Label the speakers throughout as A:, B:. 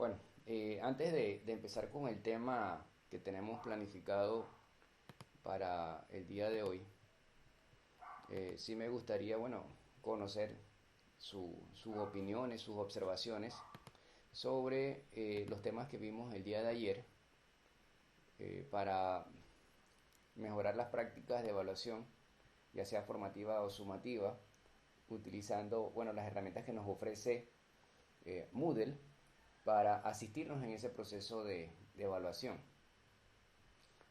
A: Bueno, antes de empezar con el tema que tenemos planificado para el día de hoy, sí me gustaría, bueno, conocer sus opiniones, sus observaciones sobre los temas que vimos el día de ayer para mejorar las prácticas de evaluación, ya sea formativa o sumativa, utilizando, bueno, las herramientas que nos ofrece Moodle para asistirnos en ese proceso de evaluación.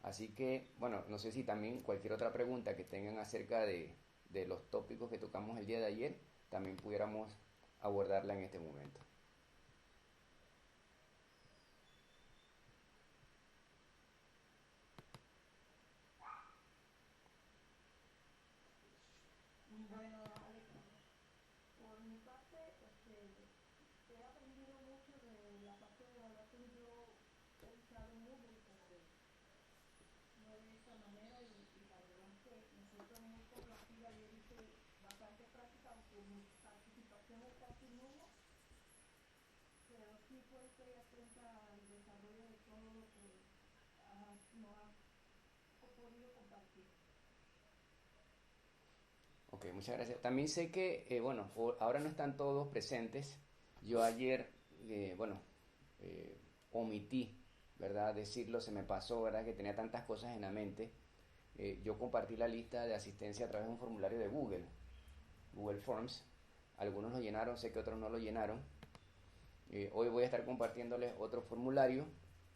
A: Así que, bueno, no sé si también cualquier otra pregunta que tengan acerca de los tópicos que tocamos el día de ayer, también pudiéramos abordarla en este momento.
B: Bueno, Alejandro, por mi parte, he aprendido mucho de la parte de evaluación. Yo he usado Moodle, pero no de esa manera y la verdad es que me siento muy complacida. Yo hice bastante práctica, aunque mi participación es casi nula, pero sí pues estoy atenta al desarrollo de todo lo que nos has podido compartir.
A: Ok, muchas gracias. También sé que, bueno, ahora no están todos presentes. Yo ayer, bueno, eh, omití, ¿verdad? Decirlo, se me pasó, ¿verdad? Que tenía tantas cosas en la mente. Yo compartí la lista de asistencia a través de un formulario de Google, Google Forms. Algunos lo llenaron, sé que otros no lo llenaron. Hoy voy a estar compartiéndoles otro formulario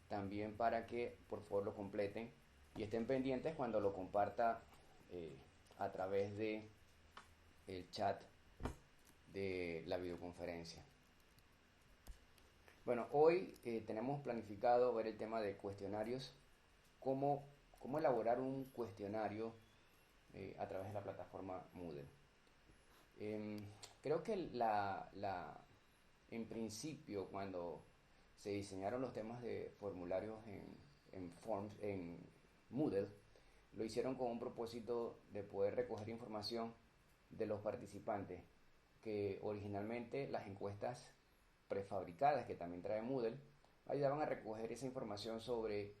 A: también para que por favor lo completen y estén pendientes cuando lo comparta eh, a través de el chat de la videoconferencia. Bueno, hoy tenemos planificado ver el tema de cuestionarios, cómo elaborar un cuestionario a través de la plataforma Moodle. Eh, Creo que en principio, cuando se diseñaron los temas de formularios en Moodle, lo hicieron con un propósito de poder recoger información de los participantes, que originalmente las encuestas prefabricadas que también trae Moodle ayudaban a recoger esa información sobre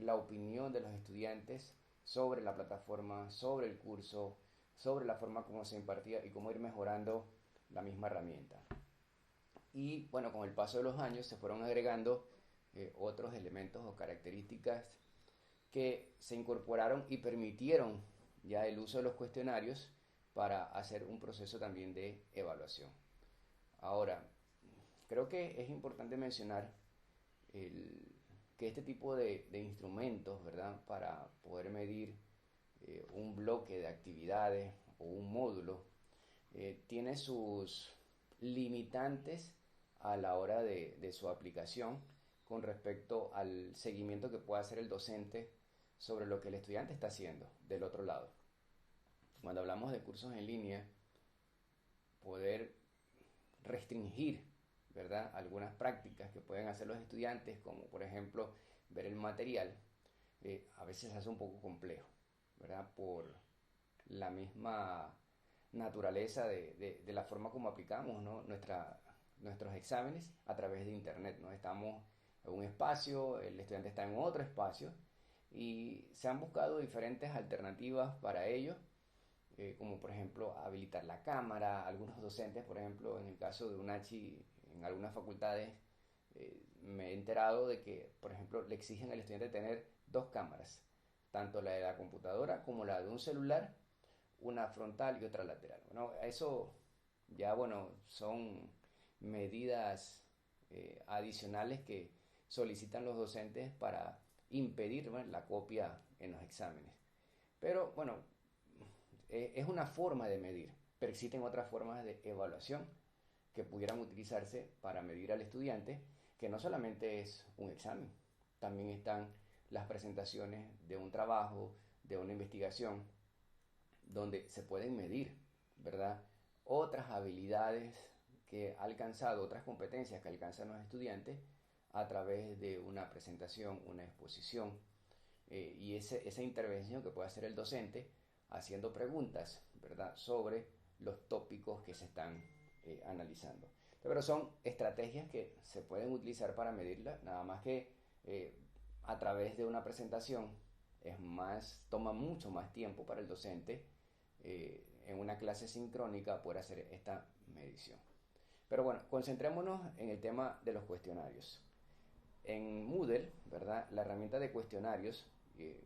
A: la opinión de los estudiantes sobre la plataforma, sobre el curso, sobre la forma como se impartía y cómo ir mejorando la misma herramienta. Y bueno, con el paso de los años se fueron agregando otros elementos o características que se incorporaron y permitieron ya el uso de los cuestionarios para hacer un proceso también de evaluación. Ahora, creo que es importante mencionar el, que este tipo de instrumentos, ¿verdad? Para poder medir un bloque de actividades o un módulo, tiene sus limitantes a la hora de su aplicación con respecto al seguimiento que pueda hacer el docente sobre lo que el estudiante está haciendo del otro lado. Cuando hablamos de cursos en línea, poder restringir, ¿verdad? Algunas prácticas que pueden hacer los estudiantes, como por ejemplo ver el material, a veces se hace un poco complejo, ¿verdad? Por la misma naturaleza de la forma como aplicamos, ¿no? Nuestros exámenes a través de Internet, ¿no? Estamos en un espacio, el estudiante está en otro espacio y se han buscado diferentes alternativas para ello, como por ejemplo habilitar la cámara. Algunos docentes, por ejemplo, en el caso de UNACHI, en algunas facultades, me he enterado de que, por ejemplo, le exigen al estudiante tener dos cámaras, tanto la de la computadora como la de un celular, una frontal y otra lateral. Bueno, eso ya, bueno, son medidas adicionales que solicitan los docentes para impedir, bueno, la copia en los exámenes. Pero bueno, es una forma de medir, pero existen otras formas de evaluación que pudieran utilizarse para medir al estudiante, que no solamente es un examen, también están las presentaciones de un trabajo, de una investigación, donde se pueden medir, ¿verdad? Otras habilidades que ha alcanzado, otras competencias que alcanzan los estudiantes a través de una presentación, una exposición, y esa intervención que puede hacer el docente haciendo preguntas, ¿verdad?, sobre los tópicos que se están analizando. Pero son estrategias que se pueden utilizar para medirla, nada más que a través de una presentación toma mucho más tiempo para el docente en una clase sincrónica poder hacer esta medición. Pero bueno, concentrémonos en el tema de los cuestionarios. En Moodle, ¿verdad? La herramienta de cuestionarios,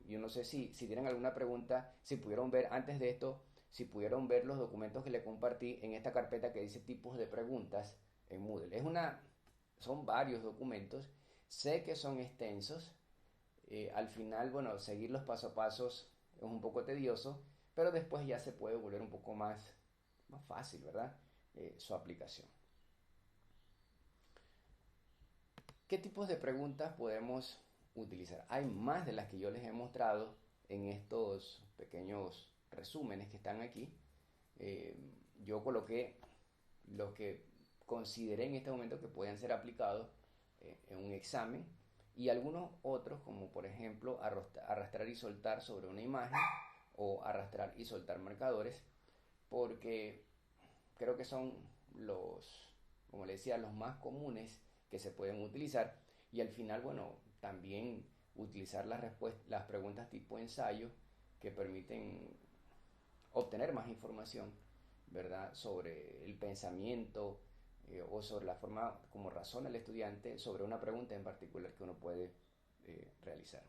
A: yo no sé si tienen alguna pregunta, si pudieron ver antes de esto, si pudieron ver los documentos que le compartí en esta carpeta que dice tipos de preguntas en Moodle. Son varios documentos, sé que son extensos, al final, bueno, seguir los pasos a pasos es un poco tedioso, pero después ya se puede volver un poco más fácil, ¿verdad? Su aplicación. ¿Qué tipos de preguntas podemos utilizar? Hay más de las que yo les he mostrado en estos pequeños resúmenes que están aquí. Yo coloqué los que consideré en este momento que pueden ser aplicados en un examen y algunos otros, como por ejemplo arrastrar y soltar sobre una imagen o arrastrar y soltar marcadores, porque creo que son como les decía, los más comunes que se pueden utilizar y al final, bueno, también utilizar las preguntas tipo ensayo que permiten obtener más información, ¿verdad? Sobre el pensamiento o sobre la forma como razona el estudiante sobre una pregunta en particular que uno puede realizar.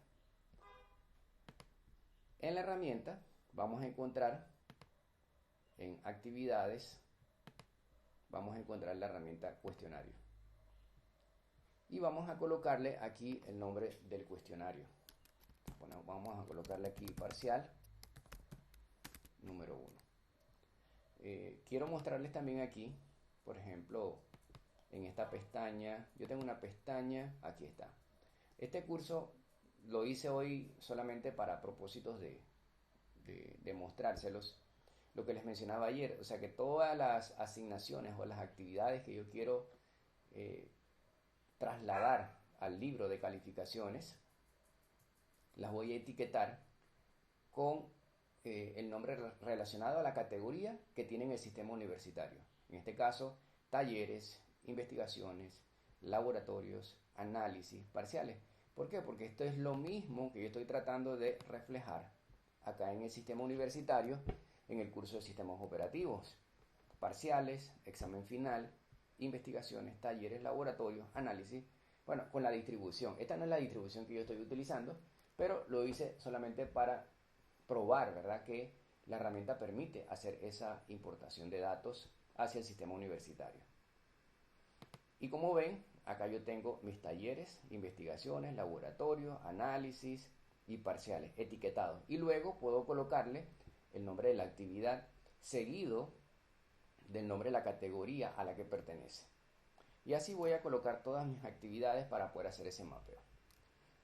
A: En la herramienta vamos a encontrar en actividades, vamos a encontrar la herramienta cuestionario. Y vamos a colocarle aquí el nombre del cuestionario. Bueno, vamos a colocarle aquí parcial número 1. Quiero mostrarles también aquí, por ejemplo, en esta pestaña, yo tengo una pestaña, aquí está. Este curso lo hice hoy solamente para propósitos de mostrárselos lo que les mencionaba ayer, o sea que todas las asignaciones o las actividades que yo quiero trasladar al libro de calificaciones, las voy a etiquetar con el nombre relacionado a la categoría que tiene en el sistema universitario. En este caso, talleres, investigaciones, laboratorios, análisis, parciales. ¿Por qué? Porque esto es lo mismo que yo estoy tratando de reflejar acá en el sistema universitario en el curso de sistemas operativos. Parciales, examen final, investigaciones, talleres, laboratorios, análisis. Bueno, con la distribución. Esta no es la distribución que yo estoy utilizando, pero lo hice solamente para probar, ¿verdad?, que la herramienta permite hacer esa importación de datos hacia el sistema universitario. Y como ven, acá yo tengo mis talleres, investigaciones, laboratorios, análisis y parciales etiquetados. Y luego puedo colocarle el nombre de la actividad seguido del nombre de la categoría a la que pertenece. Y así voy a colocar todas mis actividades para poder hacer ese mapeo.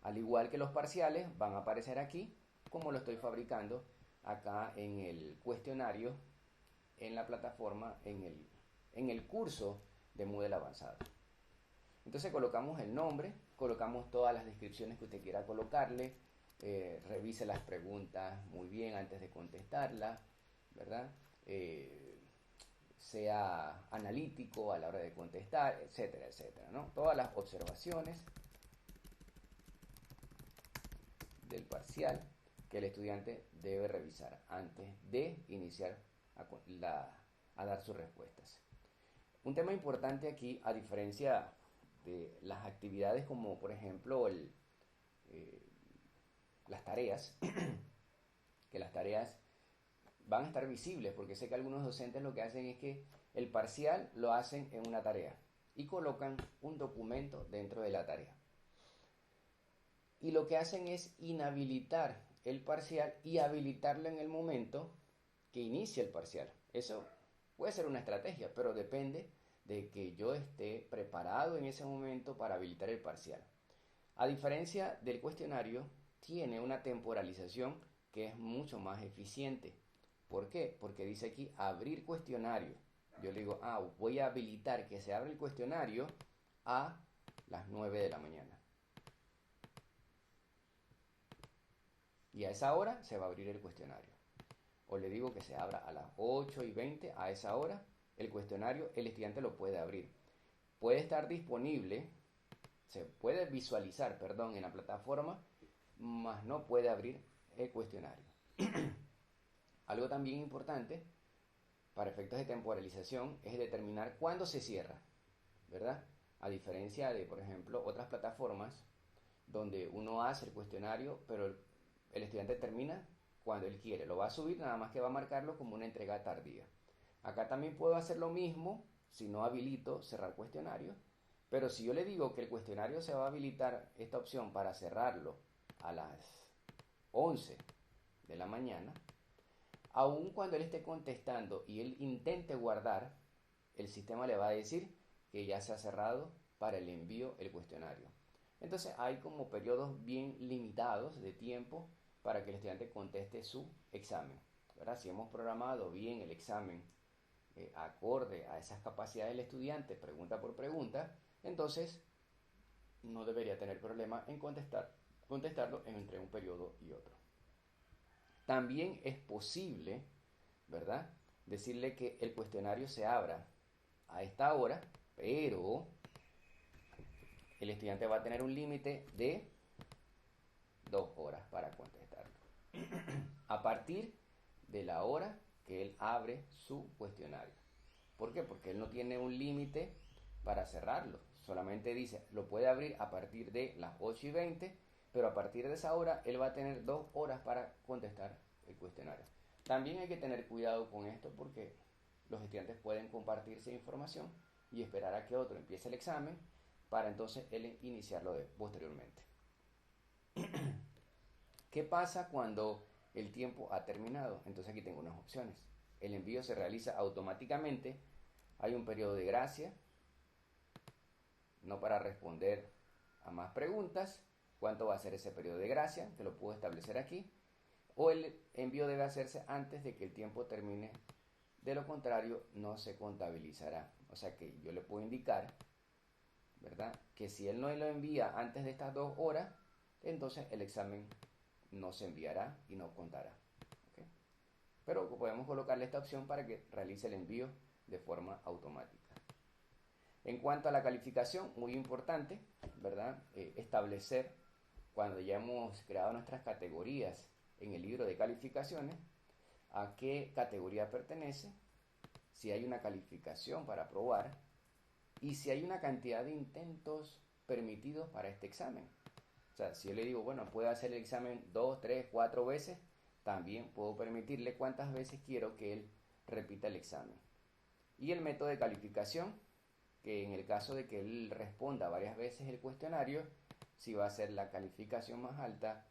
A: Al igual que los parciales, van a aparecer aquí como lo estoy fabricando acá en el cuestionario, en la plataforma, en el curso de Moodle avanzado. Entonces colocamos el nombre, colocamos todas las descripciones que usted quiera colocarle, revise las preguntas muy bien antes de contestarlas, ¿verdad? Sea analítico a la hora de contestar, etcétera, etcétera, ¿no? Todas las observaciones del parcial que el estudiante debe revisar antes de iniciar a dar sus respuestas. Un tema importante aquí, a diferencia de las actividades como por ejemplo las tareas, que las tareas van a estar visibles, porque sé que algunos docentes lo que hacen es que el parcial lo hacen en una tarea y colocan un documento dentro de la tarea. Y lo que hacen es inhabilitar el parcial y habilitarlo en el momento que inicia el parcial. Eso puede ser una estrategia, pero depende de que yo esté preparado en ese momento para habilitar el parcial. A diferencia del cuestionario, tiene una temporalización que es mucho más eficiente. ¿Por qué? Porque dice aquí abrir cuestionario. Yo le digo, voy a habilitar que se abra el cuestionario a las 9 de la mañana. Y a esa hora se va a abrir el cuestionario. O le digo que se abra a las 8:20, a esa hora, el cuestionario, el estudiante lo puede abrir. puede estar disponible, se puede visualizar, perdón, en la plataforma, mas no puede abrir el cuestionario. Algo también importante para efectos de temporalización es determinar cuándo se cierra, ¿verdad? A diferencia de, por ejemplo, otras plataformas donde uno hace el cuestionario, pero el estudiante termina cuando él quiere. Lo va a subir, nada más que va a marcarlo como una entrega tardía. Acá también puedo hacer lo mismo si no habilito cerrar cuestionario, pero si yo le digo que el cuestionario se va a habilitar esta opción para cerrarlo a las 11 de la mañana, aun cuando él esté contestando y él intente guardar, el sistema le va a decir que ya se ha cerrado para el envío el cuestionario. Entonces hay como periodos bien limitados de tiempo para que el estudiante conteste su examen, ¿verdad? Si hemos programado bien el examen acorde a esas capacidades del estudiante, pregunta por pregunta, entonces no debería tener problema en contestarlo entre un periodo y otro. También es posible, ¿verdad?, decirle que el cuestionario se abra a esta hora, pero el estudiante va a tener un límite de 2 horas para contestarlo. A partir de la hora que él abre su cuestionario. ¿Por qué? Porque él no tiene un límite para cerrarlo. Solamente dice, lo puede abrir a partir de las 8:20, pero a partir de esa hora él va a tener 2 horas para contestar el cuestionario. También hay que tener cuidado con esto porque los estudiantes pueden compartirse información y esperar a que otro empiece el examen para entonces él iniciarlo posteriormente. ¿Qué pasa cuando el tiempo ha terminado? Entonces aquí tengo unas opciones. El envío se realiza automáticamente. Hay un periodo de gracia, no para responder a más preguntas. ¿Cuánto va a ser ese periodo de gracia? Que lo puedo establecer aquí. O el envío debe hacerse antes de que el tiempo termine. De lo contrario, no se contabilizará. O sea que yo le puedo indicar, ¿verdad?, que si él no lo envía antes de estas 2 horas, entonces el examen no se enviará y no contará. ¿Okay? Pero podemos colocarle esta opción para que realice el envío de forma automática. En cuanto a la calificación, muy importante, ¿verdad?, establecer cuando ya hemos creado nuestras categorías en el libro de calificaciones, a qué categoría pertenece, si hay una calificación para aprobar y si hay una cantidad de intentos permitidos para este examen. O sea, si yo le digo, bueno, puede hacer el examen 2, 3, 4 veces, también puedo permitirle cuántas veces quiero que él repita el examen. Y el método de calificación, que en el caso de que él responda varias veces el cuestionario, si va a ser la calificación más alta,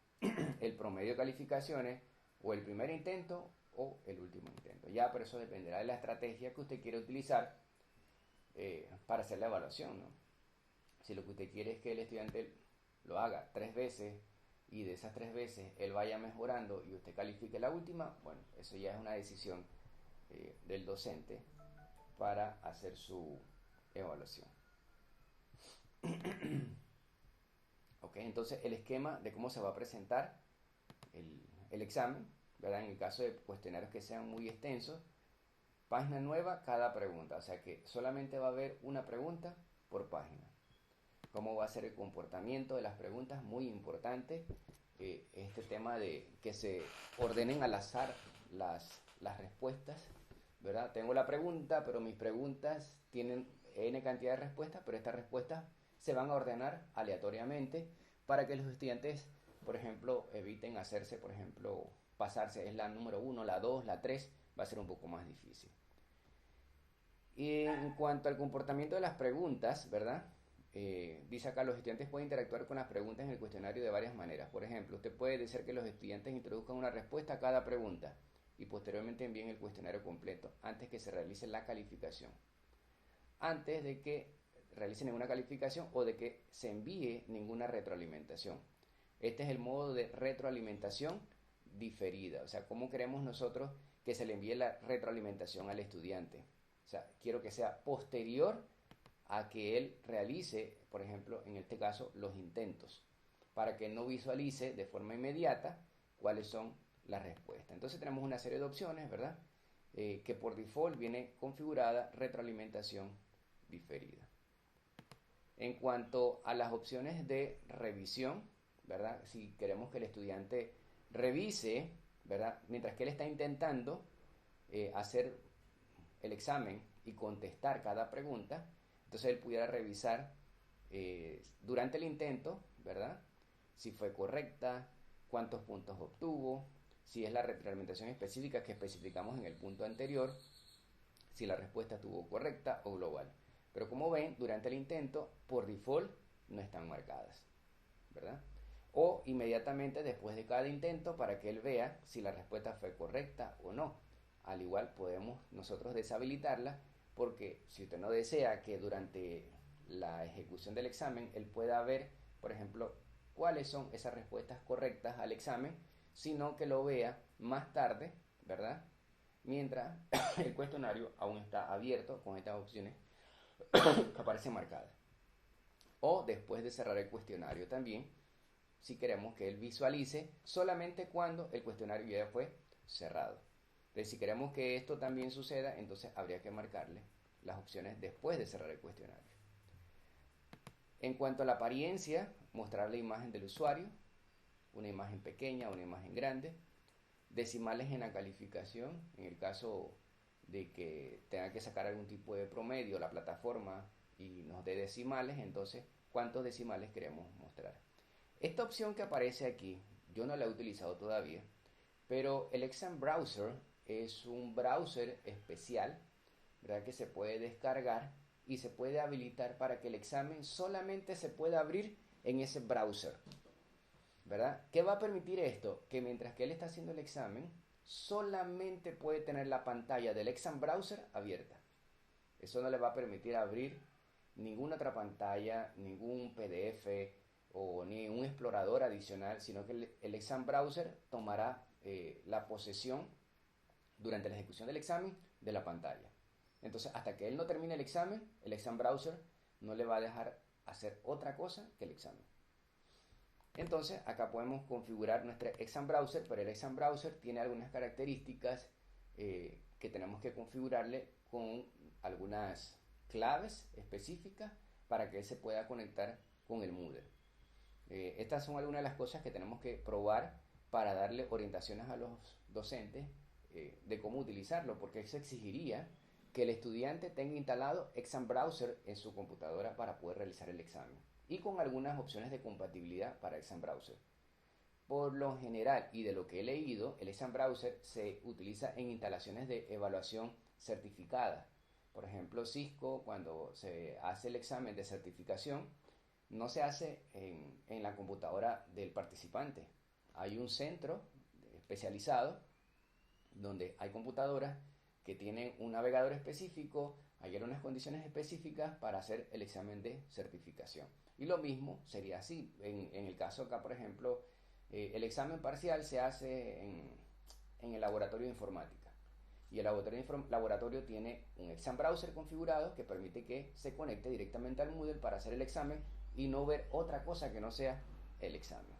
A: el promedio de calificaciones, o el primer intento o el último intento. Ya, pero eso dependerá de la estrategia que usted quiere utilizar para hacer la evaluación, ¿no? Si lo que usted quiere es que el estudiante lo haga 3 veces y de esas 3 veces él vaya mejorando y usted califique la última, bueno, eso ya es una decisión del docente para hacer su evaluación. Ok, entonces el esquema de cómo se va a presentar el examen, ¿verdad? En el caso de cuestionarios que sean muy extensos, página nueva cada pregunta, o sea que solamente va a haber una pregunta por página. ¿Cómo va a ser el comportamiento de las preguntas? Muy importante este tema de que se ordenen al azar las respuestas, ¿verdad? Tengo la pregunta, pero mis preguntas tienen n cantidad de respuestas, pero estas respuestas se van a ordenar aleatoriamente para que los estudiantes, por ejemplo, eviten hacerse, por ejemplo, pasarse, es la número 1, la 2, la 3, va a ser un poco más difícil. Y en cuanto al comportamiento de las preguntas, ¿verdad? Dice acá, los estudiantes pueden interactuar con las preguntas en el cuestionario de varias maneras. Por ejemplo, usted puede decir que los estudiantes introduzcan una respuesta a cada pregunta y posteriormente envíen el cuestionario completo antes que se realice la calificación. Antes de que realicen ninguna calificación o de que se envíe ninguna retroalimentación. Este es el modo de retroalimentación diferida. O sea, ¿cómo queremos nosotros que se le envíe la retroalimentación al estudiante? O sea, quiero que sea posterior a que él realice, por ejemplo, en este caso, los intentos, para que no visualice de forma inmediata cuáles son las respuestas. Entonces tenemos una serie de opciones, ¿verdad? Que por default viene configurada retroalimentación diferida. En cuanto a las opciones de revisión, ¿verdad? Si queremos que el estudiante revise, ¿verdad? Mientras que él está intentando hacer el examen y contestar cada pregunta, entonces él pudiera revisar durante el intento, ¿verdad? Si fue correcta, cuántos puntos obtuvo, si es la retroalimentación específica que especificamos en el punto anterior, si la respuesta estuvo correcta o global. Pero como ven, durante el intento, por default, no están marcadas, ¿verdad? O inmediatamente después de cada intento para que él vea si la respuesta fue correcta o no. Al igual podemos nosotros deshabilitarla porque si usted no desea que durante la ejecución del examen él pueda ver, por ejemplo, cuáles son esas respuestas correctas al examen, sino que lo vea más tarde, ¿verdad? Mientras el cuestionario aún está abierto con estas opciones que aparecen marcadas. O después de cerrar el cuestionario también, si queremos que él visualice solamente cuando el cuestionario ya fue cerrado. Entonces, si queremos que esto también suceda, entonces habría que marcarle las opciones después de cerrar el cuestionario. En cuanto a la apariencia, mostrar la imagen del usuario, una imagen pequeña, una imagen grande, decimales en la calificación, en el caso de que tenga que sacar algún tipo de promedio la plataforma y nos dé decimales, entonces cuántos decimales queremos mostrar. Esta opción que aparece aquí, yo no la he utilizado todavía, pero el Exam Browser es un browser especial, ¿verdad? Que se puede descargar y se puede habilitar para que el examen solamente se pueda abrir en ese browser, ¿verdad? ¿Qué va a permitir esto? Que mientras que él está haciendo el examen, solamente puede tener la pantalla del Exam Browser abierta. Eso no le va a permitir abrir ninguna otra pantalla, ningún PDF o ni un explorador adicional, sino que el Exam Browser tomará la posesión durante la ejecución del examen de la pantalla. Entonces, hasta que él no termine el examen, el Exam Browser no le va a dejar hacer otra cosa que el examen. Entonces, acá podemos configurar nuestro Exam Browser, pero el Exam Browser tiene algunas características que tenemos que configurarle con algunas claves específicas para que él se pueda conectar con el Moodle. Estas son algunas de las cosas que tenemos que probar para darle orientaciones a los docentes de cómo utilizarlo, porque eso exigiría que el estudiante tenga instalado Exam Browser en su computadora para poder realizar el examen y con algunas opciones de compatibilidad para Exam Browser. Por lo general y de lo que he leído, el Exam Browser se utiliza en instalaciones de evaluación certificada. Por ejemplo, Cisco, cuando se hace el examen de certificación, no se hace en la computadora del participante. Hay un centro especializado donde hay computadoras que tienen un navegador específico, hay unas condiciones específicas para hacer el examen de certificación. Y lo mismo sería así, en el caso acá, por ejemplo, el examen parcial se hace en el laboratorio de informática. Y el laboratorio tiene un Exam Browser configurado que permite que se conecte directamente al Moodle para hacer el examen y no ver otra cosa que no sea el examen.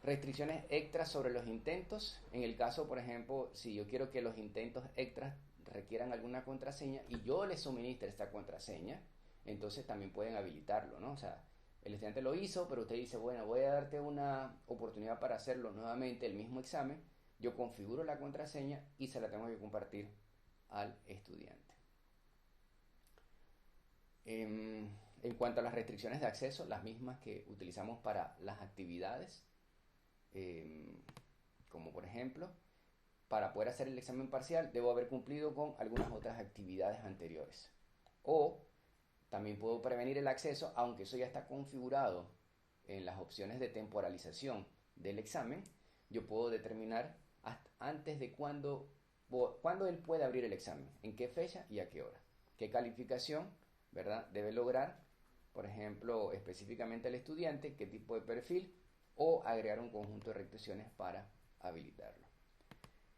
A: Restricciones extras sobre los intentos. En el caso, por ejemplo, si yo quiero que los intentos extras requieran alguna contraseña y yo les suministre esta contraseña, entonces también pueden habilitarlo, ¿no? O sea, el estudiante lo hizo, pero usted dice, bueno, voy a darte una oportunidad para hacerlo nuevamente, el mismo examen. Yo configuro la contraseña y se la tengo que compartir al estudiante. En cuanto a las restricciones de acceso, las mismas que utilizamos para las actividades, como por ejemplo, para poder hacer el examen parcial debo haber cumplido con algunas otras actividades anteriores. O también puedo prevenir el acceso, aunque eso ya está configurado en las opciones de temporalización del examen, yo puedo determinar antes de cuándo él puede abrir el examen, en qué fecha y a qué hora, qué calificación, ¿verdad?, debe lograr, por ejemplo, específicamente el estudiante, qué tipo de perfil, o agregar un conjunto de restricciones para habilitarlo.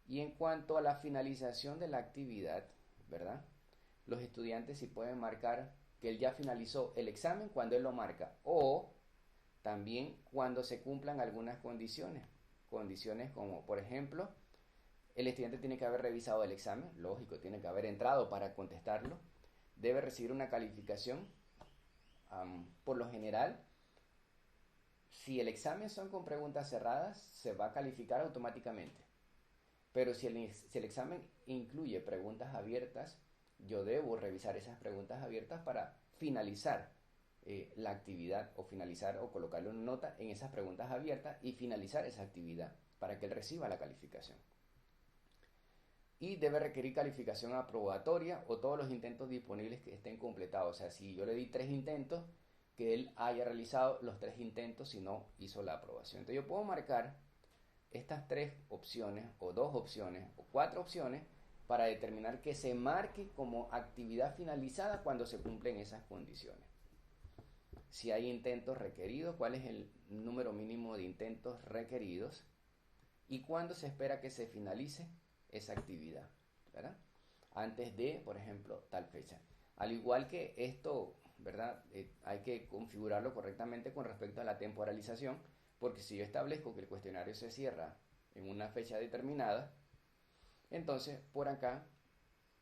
A: Y en cuanto a la finalización de la actividad, ¿verdad?, los estudiantes sí pueden marcar que él ya finalizó el examen cuando él lo marca, o también cuando se cumplan algunas condiciones como, por ejemplo, el estudiante tiene que haber revisado el examen, lógico, tiene que haber entrado para contestarlo, debe recibir una calificación. Por lo general, si el examen son con preguntas cerradas, se va a calificar automáticamente. Pero si el examen incluye preguntas abiertas, yo debo revisar esas preguntas abiertas para finalizar la actividad, o finalizar o colocarle una nota en esas preguntas abiertas y finalizar esa actividad para que él reciba la calificación. Y debe requerir calificación aprobatoria o todos los intentos disponibles que estén completados. O sea, si yo le di 3 intentos, que él haya realizado los 3 intentos, si no hizo la aprobación. Entonces yo puedo marcar estas 3 opciones o 2 opciones o 4 opciones para determinar que se marque como actividad finalizada cuando se cumplen esas condiciones. Si hay intentos requeridos, cuál es el número mínimo de intentos requeridos y cuándo se espera que se finalice esa actividad, ¿verdad? Antes de, por ejemplo, tal fecha. Al igual que esto, ¿verdad? Hay que configurarlo correctamente con respecto a la temporalización, porque si yo establezco que el cuestionario se cierra en una fecha determinada, entonces por acá,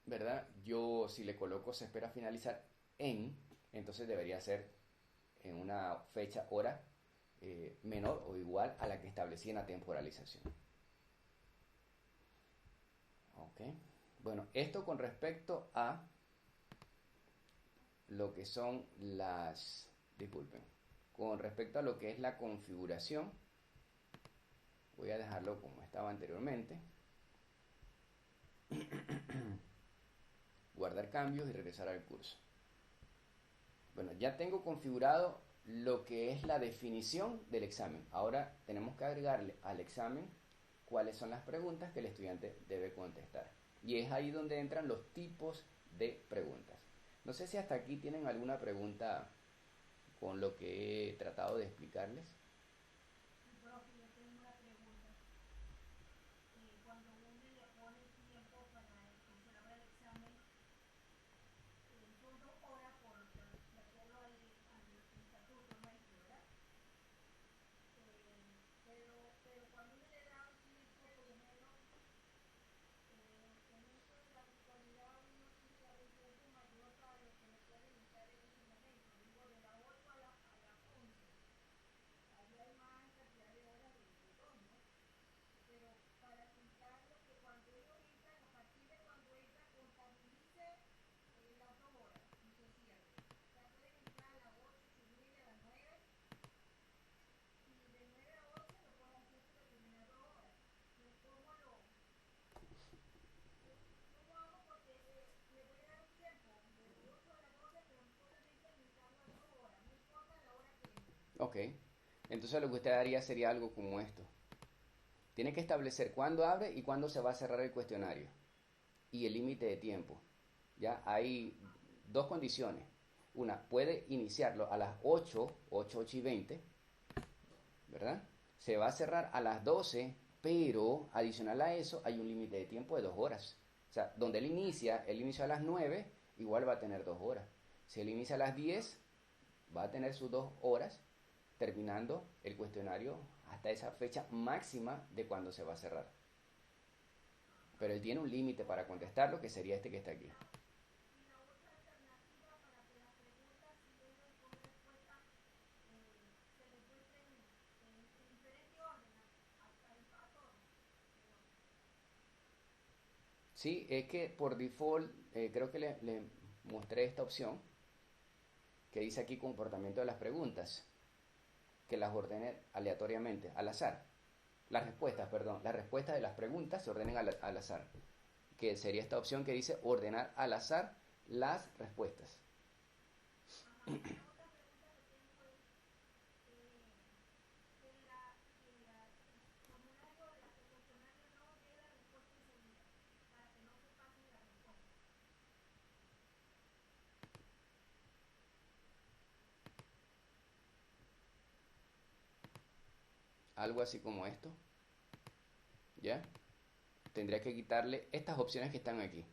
A: ¿verdad? Yo si le coloco se espera finalizar entonces debería ser en una fecha, hora menor o igual a la que establecí en la temporalización. Ok. Bueno, esto con respecto a lo que son con respecto a lo que es la configuración, voy a dejarlo como estaba anteriormente. Guardar cambios y regresar al curso. Bueno, ya tengo configurado lo que es la definición del examen. Ahora tenemos que agregarle al examen cuáles son las preguntas que el estudiante debe contestar. Y es ahí donde entran los tipos de preguntas. No sé si hasta aquí tienen alguna pregunta con lo que he tratado de explicarles.
B: Profe, yo tengo una pregunta. Cuando uno le pone tiempo para que se abra el examen, son 2 horas de acuerdo al estatuto nuestro, ¿verdad? Pero cuando uno le da un tiempo, por lo menos, en esto de la virtualidad, uno tiene que dar un tiempo mayor para lo que le puede iniciar en ese momento. Digo, de las 8 a las 11. Ahí hay más cantidad de horas de dos, ¿no? Pero para quitarlo, que cuando ellos entran, a partir de cuando entran, contabilice las 2 horas y se cierre. O sea, pueden entrar a las 8, 8:30, a las 9, y de 9 a 11 lo pueden hacer porque tienen las 2 horas. Entonces, ¿cómo hago? Porque le voy a dar un tiempo de 8 a las 12, pero solamente necesitan las 2 horas, no importa la hora que entre.
A: Ok. Entonces lo que usted haría sería algo como esto. Tiene que establecer cuándo abre y cuándo se va a cerrar el cuestionario. Y el límite de tiempo. Ya hay 2 condiciones. Una, puede iniciarlo a las 8:20, ¿verdad? Se va a cerrar a las 12, pero adicional a eso hay un límite de tiempo de 2 horas. O sea, donde él inicia a las 9, igual va a tener 2 horas. Si él inicia a las 10, va a tener sus 2 horas, terminando el cuestionario hasta esa fecha máxima de cuando se va a cerrar. Pero él tiene un límite para contestarlo, que sería este que está aquí.
B: Y la otra alternativa para que las preguntas, si uno escoge respuesta, se le encuentren en diferente orden a todos.
A: Sí, es que por default, creo que le mostré esta opción, que dice aquí comportamiento de las preguntas, que las ordene aleatoriamente, al azar. Las respuestas de las preguntas se ordenen al azar, que sería esta opción que dice ordenar al azar las respuestas.
B: Ajá, y la otra pregunta que tengo es el formulario, el cuestionario no dé la respuesta enseguida, para que no se pasen la respuesta.
A: Algo así como esto, ¿ya? Tendría que quitarle estas opciones que están aquí,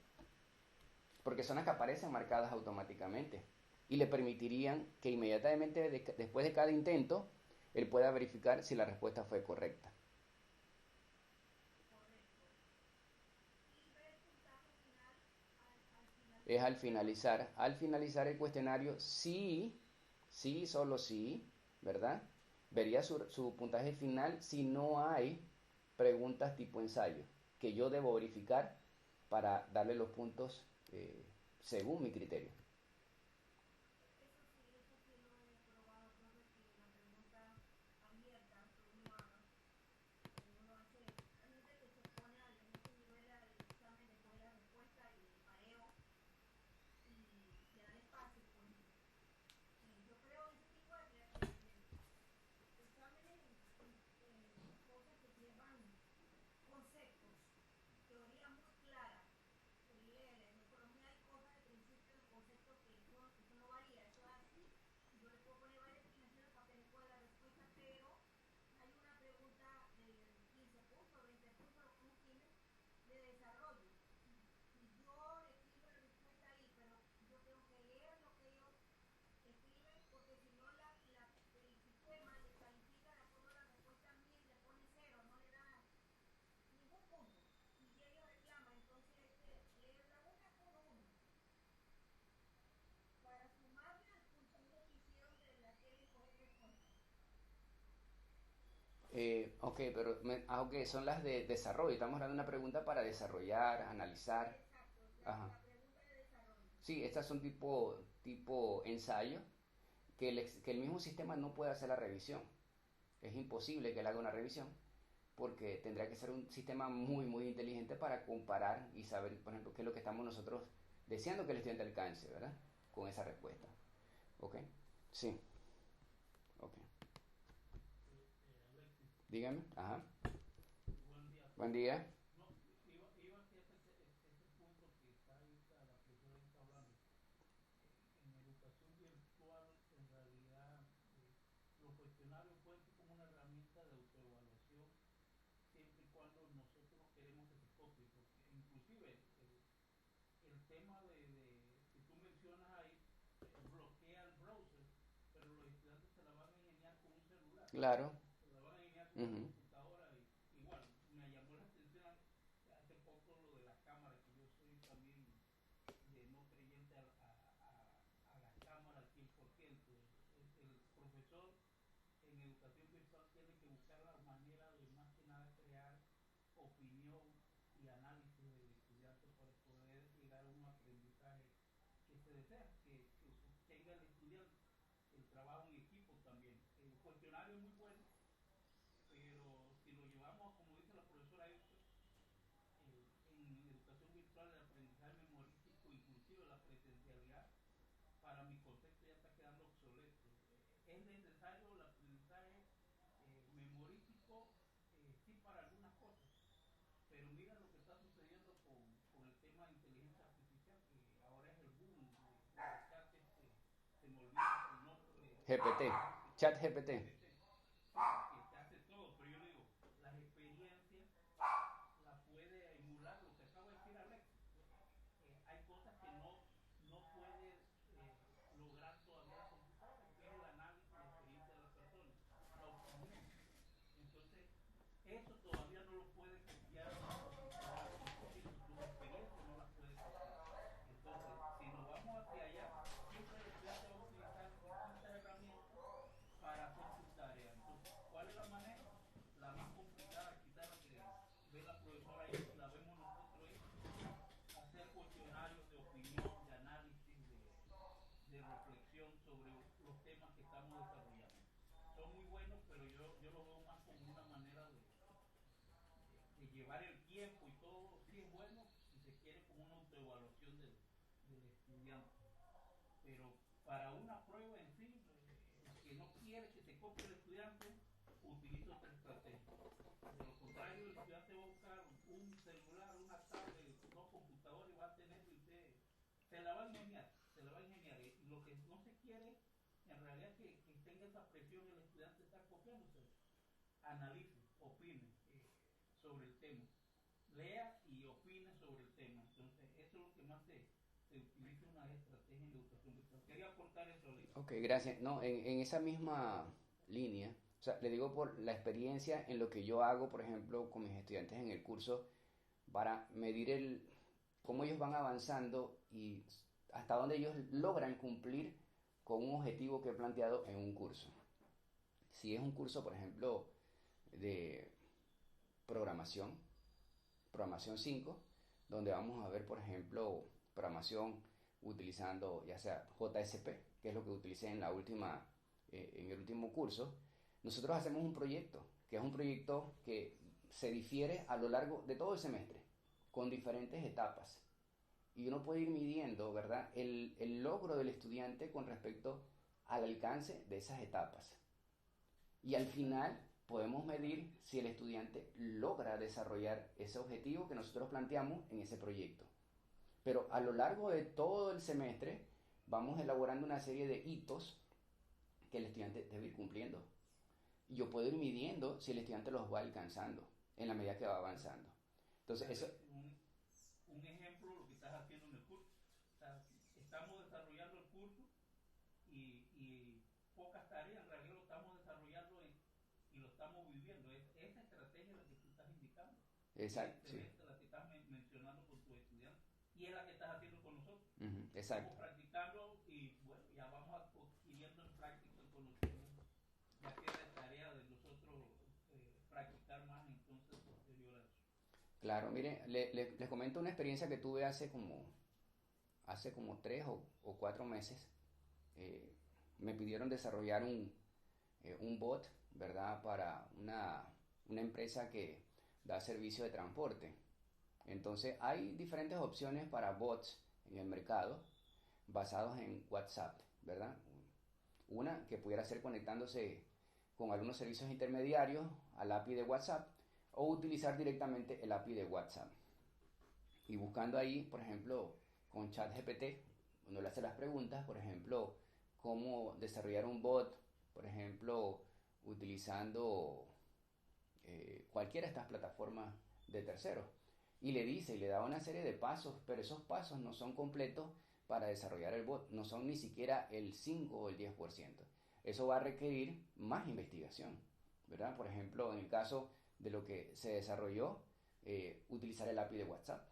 A: porque son las que aparecen marcadas automáticamente y le permitirían que inmediatamente después de cada intento él pueda verificar si la respuesta fue correcta. es al finalizar el cuestionario, sí, sí, solo sí, ¿verdad? Vería su puntaje final si no hay preguntas tipo ensayo, que yo debo verificar para darle los puntos según mi criterio.
B: Eso sí lo he probado, profe, que la pregunta abierta que uno hace, hay gente que se pone en ese nivel al examen después de la respuesta y el mareo y le dan espacio, pues yo creo en ese tipo de exámenes, en cosas que llevan conceptos, teoría muy clara, en economía hay cosas de principio, de conceptos que eso no varía, eso es así. Yo le puedo poner varias explicaciones para que me pueda dar respuesta, pero hay una pregunta de 15 puntos, 20 puntos, lo que uno tiene de desarrollo. Y yo escribo la respuesta ahí, pero yo tengo que leer lo que ellos escriben, porque si no el sistema le califica de acuerdo a la respuesta mía y le pone cero, no le da ningún punto. Y ellos reclaman, entonces leer la una por uno para sumarle al puntaje que hicieron de la que escoger respuesta.
A: Ok, pero ok, son las de desarrollo. Estamos dando una pregunta para desarrollar, analizar.
B: Exacto,
A: Ajá.
B: la pregunta de desarrollo.
A: Sí, estas son tipo ensayo, que el mismo sistema no puede hacer la revisión. Es imposible que él haga una revisión, porque tendría que ser un sistema muy, muy inteligente para comparar y saber, por ejemplo, qué es lo que estamos nosotros deseando que el estudiante alcance, ¿verdad? Con esa respuesta. ¿Ok? Sí. Ok.
C: Alexis,
A: Dígame. Ajá.
C: buen día,
A: Buen
C: profe.
A: día.
C: No, iba hacia ese punto que está ahorita, la profesora está hablando. En educación virtual, en realidad, los cuestionarios pueden ser como una herramienta de autoevaluación, siempre y cuando nosotros queremos que se copie, porque inclusive el tema que tú mencionas ahí bloquea el browser, pero los estudiantes se la van a ingeniar con un celular.
A: Claro.
C: Se la van a ingeniar con una
A: Ujú.
C: computadora y igual me llamó la atención hace poco lo de las cámaras, que yo soy también de no creyente a las cámaras al 100%. El profesor en educación virtual tiene que buscar la manera de más que nada crear opinión y análisis del estudiante para poder llegar a un aprendizaje que se desea, que tenga el estudiante, el trabajo en equipo también. El cuestionario es muy bueno, pero si lo llevamos, como dice la profesora, en educación virtual, el aprendizaje memorístico, inclusive la presencialidad, para mi concepto ya está quedando obsoleto. Es necesario el aprendizaje memorístico, sí, para algunas cosas, pero mira lo que está sucediendo con el tema de inteligencia artificial, que ahora es el boom de los chats, se me olvida el nombre de
A: GPT.
C: la inteligencia
A: Chat GPT.
C: GPT. Sí, que te hace todo, pero yo le digo, las experiencias la puede emular lo que acaba de decir Alexis. Hay cosas que no puede lograr todavía la computadora, que es el análisis, la experiencia de la persona, la opinión. Entonces, eso todavía no lo puede copiar una computadora al 100%, tus experiencias no las puede copiar. Entonces, si nos vamos hacia allá, siempre el estudiante va a utilizar distintas herramientas para hacer sus tareas. Entonces, ¿cuál es la manera? La más complicada, quizás la que ve la profesora ahí y la vemos nosotros, es hacer cuestionarios de opinión, de análisis, de reflexión sobre los temas que estamos desarrollando. Son muy buenos, pero yo lo veo más como una manera de llevar el tiempo y todo. Sí es bueno si se quiere como una autoevaluación del estudiante, pero para una prueba en sí, el que no quiere que se copie el estudiante utiliza otra estrategia. De lo contrario, el estudiante va a buscar un celular, una tablet, dos computadores y va a tener y usted se la va a ingeniar, se la va a ingeniar. Y lo que no se quiere, en realidad, que tenga esa presión el estudiante está copiándose. Analice, opine sobre el tema. Lea y opine sobre el tema. Entonces, eso es lo que más se utiliza una estrategia en la educación virtual. Quería aportar eso, Alex.
A: Ok, gracias. No, en esa misma línea, o sea, le digo por la experiencia en lo que yo hago, por ejemplo, con mis estudiantes en el curso, para medir cómo ellos van avanzando y hasta dónde ellos logran cumplir con un objetivo que he planteado en un curso. Si es un curso, por ejemplo, de programación, programación 5, donde vamos a ver, por ejemplo, programación utilizando ya sea JSP, que es lo que utilicé en en el último curso. Nosotros hacemos un proyecto, que es un proyecto que se difiere a lo largo de todo el semestre, con diferentes etapas. Y uno puede ir midiendo, ¿verdad?, el logro del estudiante con respecto al alcance de esas etapas. Y al final podemos medir si el estudiante logra desarrollar ese objetivo que nosotros planteamos en ese proyecto. Pero a lo largo de todo el semestre vamos elaborando una serie de hitos que el estudiante debe ir cumpliendo. Y yo puedo ir midiendo si el estudiante los va alcanzando en la medida que va avanzando. Entonces, eso...
C: Un ejemplo lo que estás haciendo en el curso. O sea, estamos desarrollando el curso y pocas tareas, en realidad lo estamos desarrollando y lo estamos viviendo. Esa estrategia es la que tú estás indicando.
A: Exacto, sí.
C: La que estás mencionando con tus estudiantes y es la que estás haciendo con nosotros.
A: Exacto.
C: Estamos practicando y bueno, ya vamos adquiriendo en práctica el conocimiento. Ya queda tarea de nosotros practicar más entonces posterior a eso.
A: Claro, miren, les comento una experiencia que tuve hace como 3 o 4 meses. Me pidieron desarrollar un bot, ¿verdad?, para una empresa que da servicio de transporte. Entonces, hay diferentes opciones para bots en el mercado basados en WhatsApp, ¿verdad? Una que pudiera ser conectándose con algunos servicios intermediarios al API de WhatsApp o utilizar directamente el API de WhatsApp. Y buscando ahí, por ejemplo, con ChatGPT, uno le hace las preguntas, por ejemplo, cómo desarrollar un bot, por ejemplo, utilizando cualquiera de estas plataformas de terceros. Y le dice y le da una serie de pasos, pero esos pasos no son completos para desarrollar el bot, no son ni siquiera el 5 o el 10%. Eso va a requerir más investigación, ¿verdad? Por ejemplo, en el caso de lo que se desarrolló, utilizar el API de WhatsApp,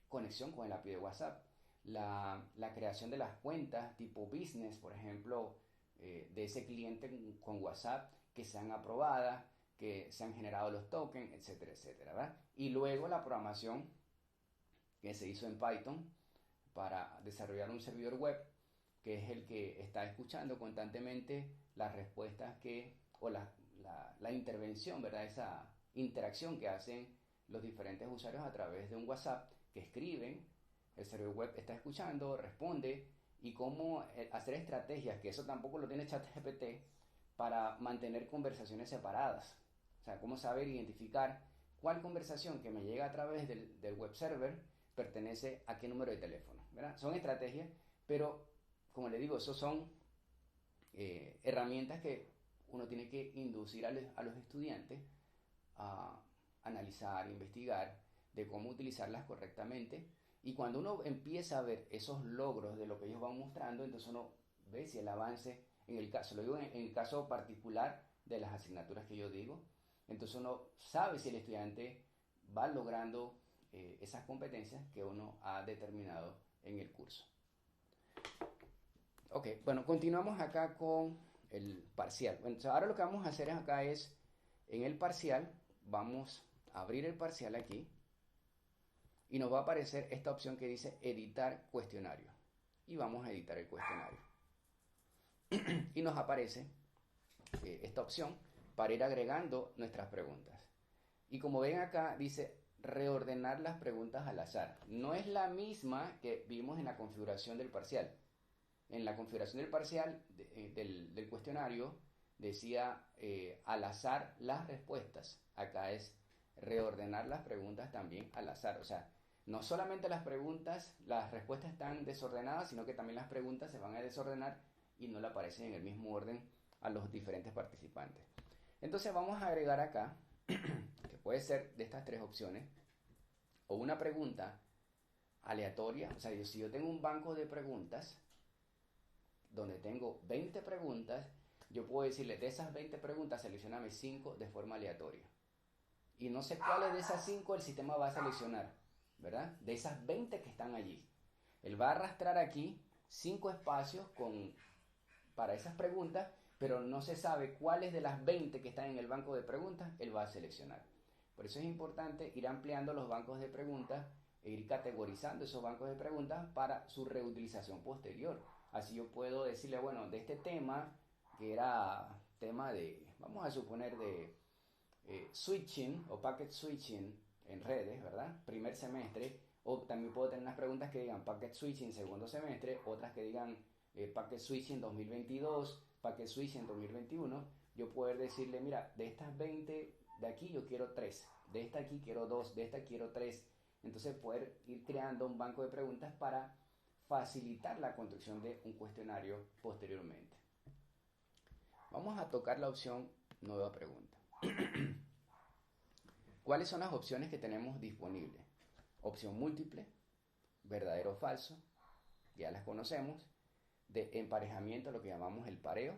A: conexión con el API de WhatsApp, la creación de las cuentas tipo business, por ejemplo, de ese cliente con WhatsApp que sean aprobadas, que se han generado los tokens, etcétera, etcétera, ¿verdad? Y luego la programación que se hizo en Python para desarrollar un servidor web que es el que está escuchando constantemente las respuestas o la intervención, ¿verdad? Esa interacción que hacen los diferentes usuarios a través de un WhatsApp que escriben, el servidor web está escuchando, responde, y cómo hacer estrategias, que eso tampoco lo tiene ChatGPT, para mantener conversaciones separadas. O sea, cómo saber identificar cuál conversación que me llega a través del web server pertenece a qué número de teléfono, ¿verdad? Son estrategias, pero como le digo, esos son herramientas que uno tiene que inducir a los estudiantes a analizar, investigar, de cómo utilizarlas correctamente. Y cuando uno empieza a ver esos logros de lo que ellos van mostrando, entonces uno ve si el avance, en el caso, lo digo en el caso particular de las asignaturas que yo digo, entonces uno sabe si el estudiante va logrando esas competencias que uno ha determinado en el curso. Ok, bueno, continuamos acá con el parcial. Bueno, ahora lo que vamos a hacer acá es, en el parcial, vamos a abrir el parcial aquí y nos va a aparecer esta opción que dice editar cuestionario. Y vamos a editar el cuestionario. Y nos aparece esta opción para ir agregando nuestras preguntas. Y como ven acá, dice reordenar las preguntas al azar. No es la misma que vimos en la configuración del parcial. En la configuración del parcial, del cuestionario, decía al azar las respuestas. Acá es reordenar las preguntas también al azar. O sea, no solamente las respuestas están desordenadas, sino que también las preguntas se van a desordenar y no le aparecen en el mismo orden a los diferentes participantes. Entonces vamos a agregar acá, que puede ser de estas tres opciones, o una pregunta aleatoria. O sea, si yo tengo un banco de preguntas donde tengo 20 preguntas, yo puedo decirle, de esas 20 preguntas, seleccioname 5 de forma aleatoria. Y no sé cuáles de esas 5 el sistema va a seleccionar. ¿verdad? De esas 20 que están allí. Él va a arrastrar aquí 5 espacios para esas preguntas, pero no se sabe cuáles de las 20 que están en el banco de preguntas él va a seleccionar. Por eso es importante ir ampliando los bancos de preguntas e ir categorizando esos bancos de preguntas para su reutilización posterior. Así yo puedo decirle, bueno, de este tema, que era tema de, vamos a suponer, de switching o packet switching en redes, ¿verdad? Primer semestre, o también puedo tener unas preguntas que digan packet switching segundo semestre, otras que digan packet switching 2022, packet switching 2021. Yo poder decirle, mira, de estas 20 de aquí yo quiero 3, de esta aquí quiero 2, de esta quiero 3. Entonces poder ir creando un banco de preguntas para facilitar la construcción de un cuestionario posteriormente. Vamos a tocar la opción nueva pregunta. ¿Cuáles son las opciones que tenemos disponibles? Opción múltiple, verdadero o falso, ya las conocemos. De emparejamiento, lo que llamamos el pareo.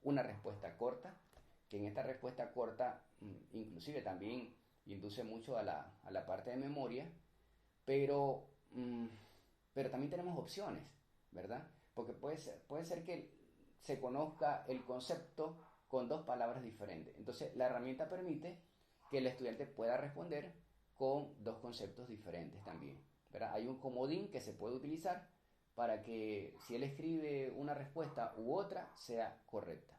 A: Una respuesta corta, que en esta respuesta corta inclusive también induce mucho a la parte de memoria, pero también tenemos opciones, ¿verdad? Porque puede ser que se conozca el concepto con 2 palabras diferentes. Entonces la herramienta permite que el estudiante pueda responder con 2 conceptos diferentes también, ¿verdad? Hay un comodín que se puede utilizar para que si él escribe una respuesta u otra sea correcta.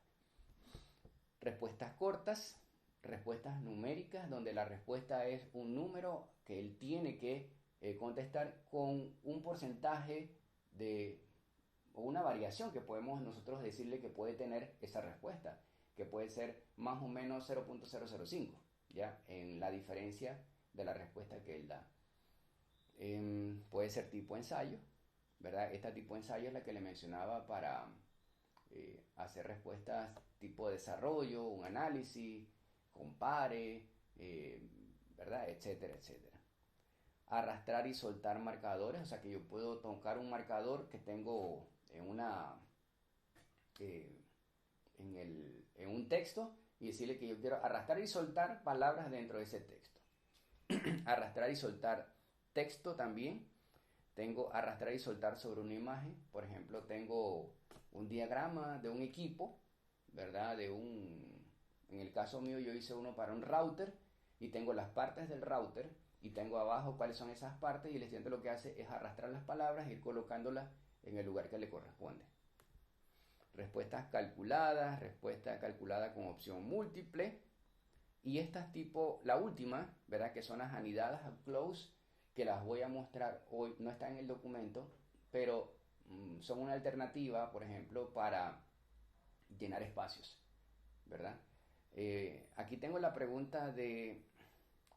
A: Respuestas cortas, respuestas numéricas, donde la respuesta es un número que él tiene que contestar con un porcentaje o una variación que podemos nosotros decirle que puede tener esa respuesta, que puede ser más o menos 0.005, ¿ya? En la diferencia de la respuesta que él da. Puede ser tipo ensayo, ¿verdad? Esta tipo ensayo es la que le mencionaba para hacer respuestas tipo desarrollo, un análisis, compare, ¿verdad? Etcétera, etcétera. Arrastrar y soltar marcadores, o sea que yo puedo tocar un marcador que tengo en un texto y decirle que yo quiero arrastrar y soltar palabras dentro de ese texto. Arrastrar y soltar texto también. Tengo arrastrar y soltar sobre una imagen. Por ejemplo, tengo un diagrama de un equipo, ¿verdad? En el caso mío yo hice uno para un router y tengo las partes del router y tengo abajo cuáles son esas partes y el estudiante lo que hace es arrastrar las palabras e ir colocándolas en el lugar que le corresponde. Respuestas calculadas, respuesta calculada con opción múltiple y estas tipo, la última, ¿verdad? Que son las anidadas a close, que las voy a mostrar hoy, no está en el documento, pero son una alternativa, por ejemplo, para llenar espacios, ¿verdad? Aquí tengo la pregunta de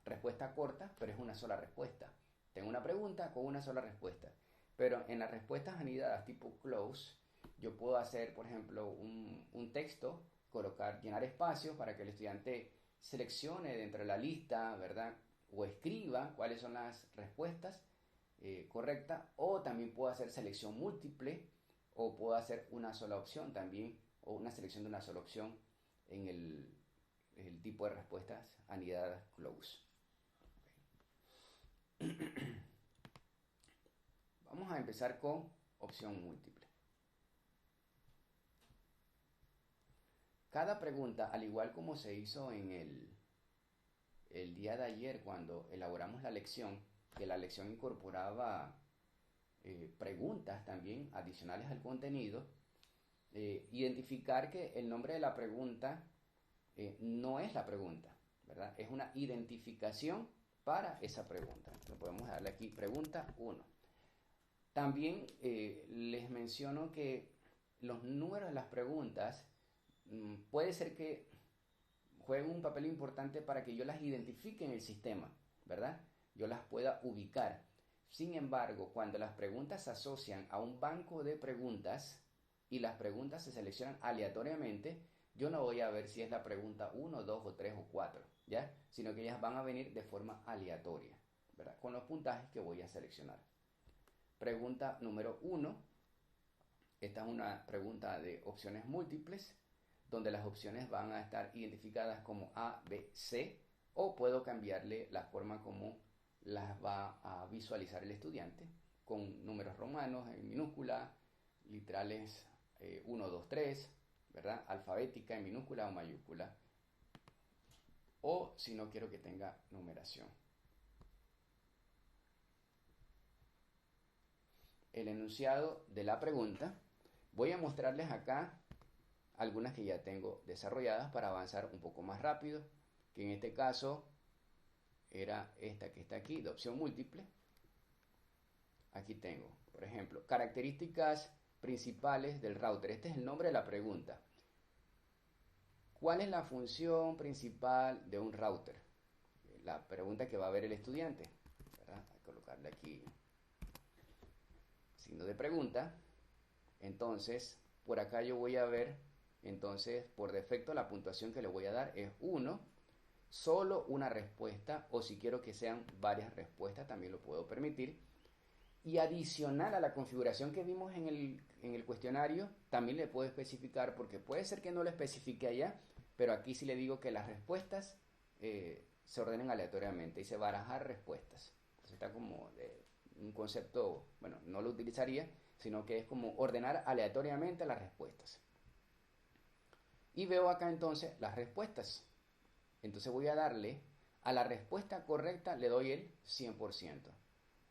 A: respuesta corta, pero es una sola respuesta. Tengo una pregunta con una sola respuesta, pero en las respuestas anidadas tipo close, yo puedo hacer, por ejemplo, un texto, llenar espacios para que el estudiante seleccione dentro de la lista, ¿verdad? O escriba cuáles son las respuestas correctas, o también puedo hacer selección múltiple, o puedo hacer una sola opción también, o una selección de una sola opción en el tipo de respuestas anidadas close. Vamos a empezar con opción múltiple. Cada pregunta, al igual como se hizo en el día de ayer cuando elaboramos la lección, que la lección incorporaba preguntas también adicionales al contenido, identificar que el nombre de la pregunta no es la pregunta, ¿verdad? Es una identificación para esa pregunta. Lo podemos darle aquí, pregunta 1. También les menciono que los números de las preguntas puede ser que jueguen un papel importante para que yo las identifique en el sistema, ¿verdad? Yo las pueda ubicar. Sin embargo, cuando las preguntas se asocian a un banco de preguntas y las preguntas se seleccionan aleatoriamente, yo no voy a ver si es la pregunta 1, 2 o 3 o 4, ¿ya? Sino que ellas van a venir de forma aleatoria, ¿verdad? Con los puntajes que voy a seleccionar. Pregunta número 1. Esta es una pregunta de opciones múltiples, donde las opciones van a estar identificadas como A, B, C, o puedo cambiarle la forma como las va a visualizar el estudiante con números romanos en minúscula, literales 1, 2, 3, ¿verdad? Alfabética en minúscula o mayúscula. O si no quiero que tenga numeración. El enunciado de la pregunta. Voy a mostrarles acá algunas que ya tengo desarrolladas para avanzar un poco más rápido, que en este caso era esta que está aquí, de opción múltiple. Aquí tengo, por ejemplo, características principales del router. Este es el nombre de la pregunta. ¿Cuál es la función principal de un router? La pregunta que va a ver el estudiante, ¿verdad? Voy a colocarle aquí signo de pregunta. Entonces, por acá yo voy a ver, entonces, por defecto la puntuación que le voy a dar es 1, solo una respuesta, o si quiero que sean varias respuestas, también lo puedo permitir. Y adicional a la configuración que vimos en el cuestionario, también le puedo especificar, porque puede ser que no lo especifique allá, pero aquí sí le digo que las respuestas se ordenen aleatoriamente, y se barajar respuestas. Entonces está como un concepto, bueno, no lo utilizaría, sino que es como ordenar aleatoriamente las respuestas. Y veo acá entonces las respuestas. Entonces voy a darle a la respuesta correcta, le doy el 100%.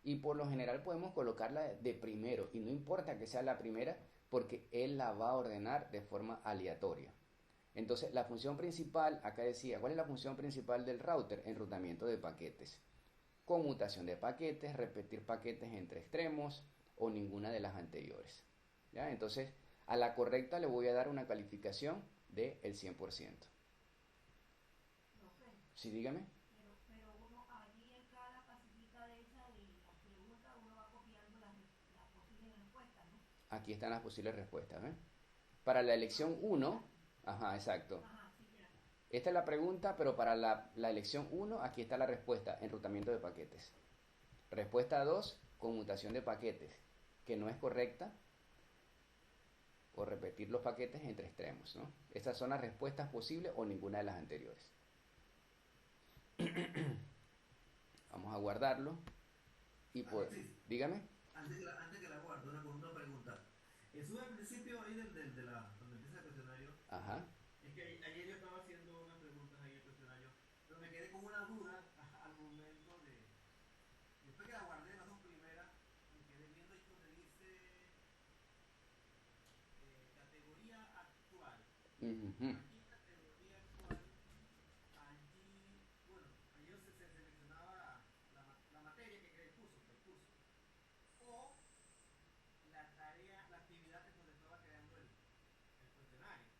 A: Y por lo general podemos colocarla de primero, y no importa que sea la primera, porque él la va a ordenar de forma aleatoria. Entonces la función principal, acá decía, ¿cuál es la función principal del router? Enrutamiento de paquetes, conmutación de paquetes, repetir paquetes entre extremos o ninguna de las anteriores. ¿Ya? Entonces a la correcta le voy a dar una calificación del 100%. Sí, dígame.
B: Pero uno allí en cada casillita de esa de las preguntas uno va copiando las posibles respuestas, ¿no?
A: Aquí están las posibles respuestas, ¿eh? Para la elección 1, ajá, exacto.
B: Ajá, sí, ya.
A: Esta es la pregunta, pero para la elección 1, aquí está la respuesta, enrutamiento de paquetes. Respuesta 2, conmutación de paquetes, que no es correcta, o repetir los paquetes entre extremos, ¿no? Estas son las respuestas posibles o ninguna de las anteriores. Vamos a guardarlo y pues, dígame.
D: Antes que la guarde, una pregunta. Eso al principio ahí donde empieza el cuestionario,
A: Ajá.
D: es que ayer yo estaba haciendo unas preguntas ahí en el cuestionario, pero me quedé con una duda al momento de, después que la guardé las dos primeras, me quedé viendo ahí donde dice categoría actual.
A: Uh-huh.
D: Aquí categoría actual, allí, bueno, allí se seleccionaba la materia que quería el curso, o la tarea, la actividad que nos estaba creando el cuestionario.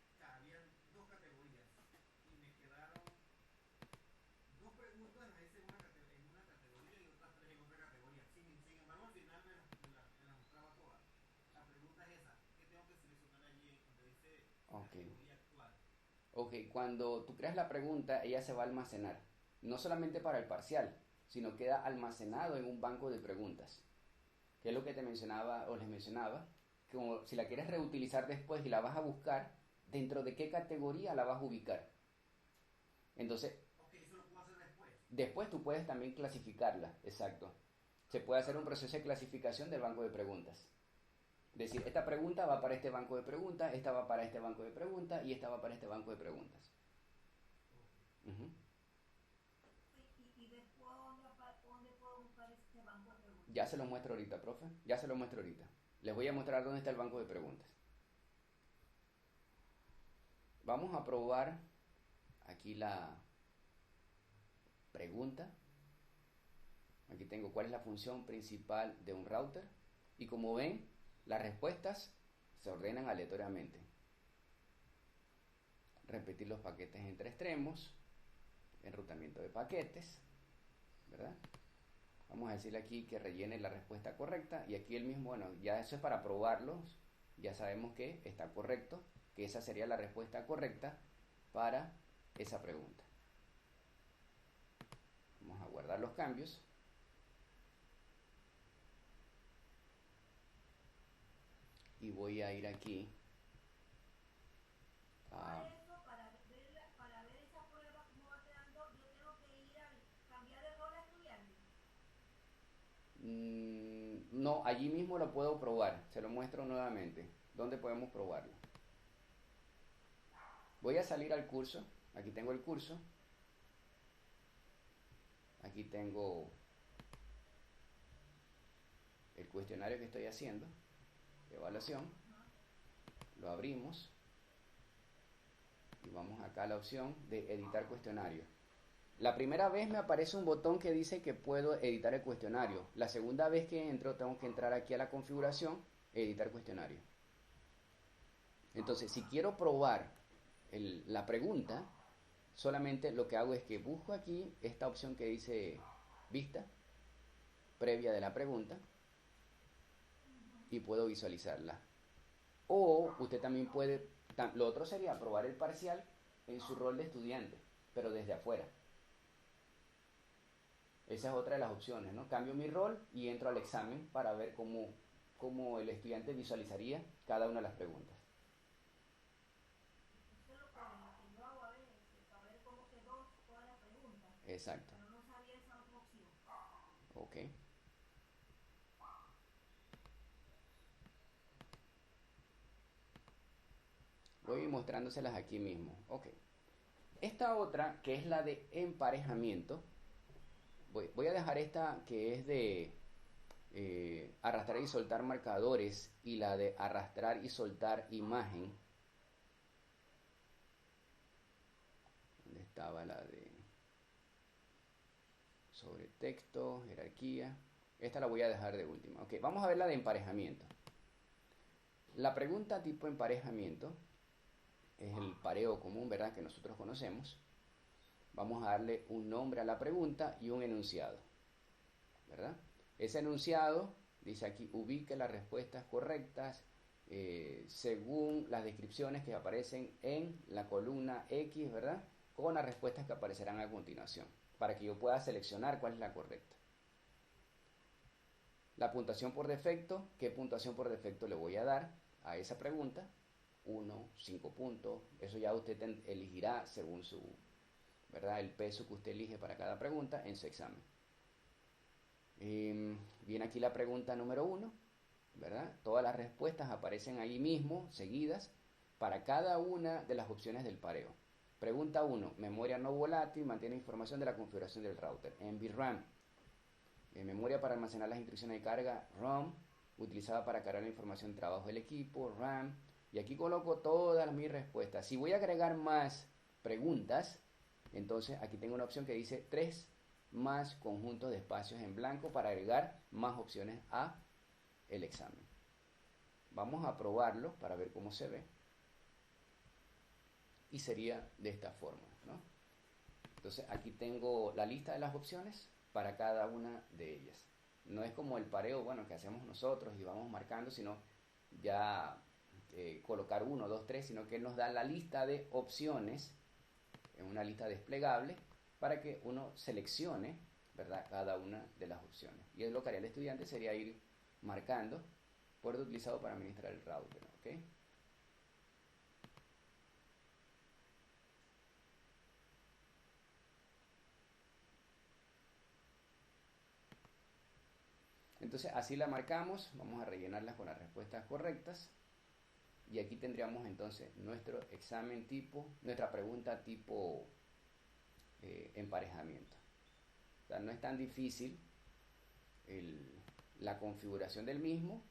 D: O sea, habían dos categorías y me quedaron dos preguntas, las hice en una categoría y otras tres en otra categoría. Sin embargo, al final me las mostraba todas. La pregunta es esa, ¿qué tengo que seleccionar allí donde dice categoría actual?
A: Ok, cuando tú creas la pregunta, ella se va a almacenar, no solamente para el parcial, sino queda almacenado en un banco de preguntas, que es lo que te mencionaba o les mencionaba, que como si la quieres reutilizar después y la vas a buscar, dentro de qué categoría la vas a ubicar. Entonces,
D: Ok, eso lo puedo hacer después.
A: después tú puedes también clasificarla, exacto. Se puede hacer un proceso de clasificación del banco de preguntas. Es decir, esta pregunta va para este banco de preguntas, esta va para este banco de preguntas y esta va para este banco de preguntas. Uh-huh.
B: Y después, ¿dónde puedo buscar este banco de preguntas?
A: Ya se lo muestro ahorita, profe. Ya se lo muestro ahorita. Les voy a mostrar dónde está el banco de preguntas. Vamos a probar aquí la pregunta. Aquí tengo cuál es la función principal de un router. Y como ven, las respuestas se ordenan aleatoriamente. Repetir los paquetes entre extremos. Enrutamiento de paquetes. ¿Verdad? Vamos a decirle aquí que rellene la respuesta correcta. Y aquí el mismo, bueno, ya eso es para probarlos. Ya sabemos que está correcto, que esa sería la respuesta correcta para esa pregunta. Vamos a guardar los cambios. Y voy a ir aquí a...
B: Para ver esa prueba cómo va quedando, yo tengo que ir a cambiar el rol de estudiante.
A: No, allí mismo lo puedo probar. Se lo muestro nuevamente. ¿Dónde podemos probarlo? Voy a salir al curso. Aquí tengo el curso. Aquí tengo el cuestionario que estoy haciendo, de evaluación. Lo abrimos y vamos acá a la opción de editar cuestionario. La primera vez me aparece un botón que dice que puedo editar el cuestionario. La segunda vez que entro tengo que entrar aquí a la configuración, editar cuestionario. Entonces, si quiero probar la pregunta, solamente lo que hago es que busco aquí esta opción que dice vista previa de la pregunta y puedo visualizarla. O usted también puede, lo otro sería probar el parcial en su rol de estudiante, pero desde afuera. Esa es otra de las opciones, ¿no? Cambio mi rol y entro al examen para ver cómo el estudiante visualizaría cada una de las preguntas.
B: Eso es lo que yo hago a veces, para ver cómo quedó toda la pregunta.
A: Exacto.
B: Pero no sabía esa otra opción.
A: Ok. Voy mostrándoselas aquí mismo. Ok. Esta otra, que es la de emparejamiento, voy a dejar esta que es de arrastrar y soltar marcadores y la de arrastrar y soltar imagen. ¿Dónde estaba la de sobre texto, jerarquía? Esta la voy a dejar de última. Ok, vamos a ver la de emparejamiento. La pregunta tipo emparejamiento es el pareo común, ¿verdad? Que nosotros conocemos. Vamos a darle un nombre a la pregunta y un enunciado, ¿verdad? Ese enunciado dice aquí, ubique las respuestas correctas según las descripciones que aparecen en la columna X, ¿verdad? Con las respuestas que aparecerán a continuación, para que yo pueda seleccionar cuál es la correcta. La puntuación por defecto, ¿qué puntuación por defecto le voy a dar a esa pregunta? 1, 5 puntos, eso ya usted elegirá según su, ¿verdad? El peso que usted elige para cada pregunta en su examen. Viene aquí la pregunta número 1, ¿verdad? Todas las respuestas aparecen ahí mismo, seguidas, para cada una de las opciones del pareo. Pregunta 1, memoria no volátil, mantiene información de la configuración del router. En VRAM, memoria para almacenar las instrucciones de carga, ROM, utilizada para cargar la información de trabajo del equipo, RAM. Y aquí coloco todas mis respuestas. Si voy a agregar más preguntas, entonces aquí tengo una opción que dice 3 más conjuntos de espacios en blanco para agregar más opciones a el examen. Vamos a probarlo para ver cómo se ve. Y sería de esta forma, ¿no? Entonces aquí tengo la lista de las opciones para cada una de ellas. No es como el pareo, bueno, que hacemos nosotros y vamos marcando, sino ya colocar 1, 2, 3, sino que nos da la lista de opciones en una lista desplegable para que uno seleccione, ¿verdad?, cada una de las opciones. Y es lo que haría el estudiante, sería ir marcando puerto utilizado para administrar el router, ¿ok? Entonces así la marcamos, vamos a rellenarlas con las respuestas correctas y aquí tendríamos entonces nuestro examen tipo, nuestra pregunta tipo emparejamiento. O sea, no es tan difícil la configuración del mismo,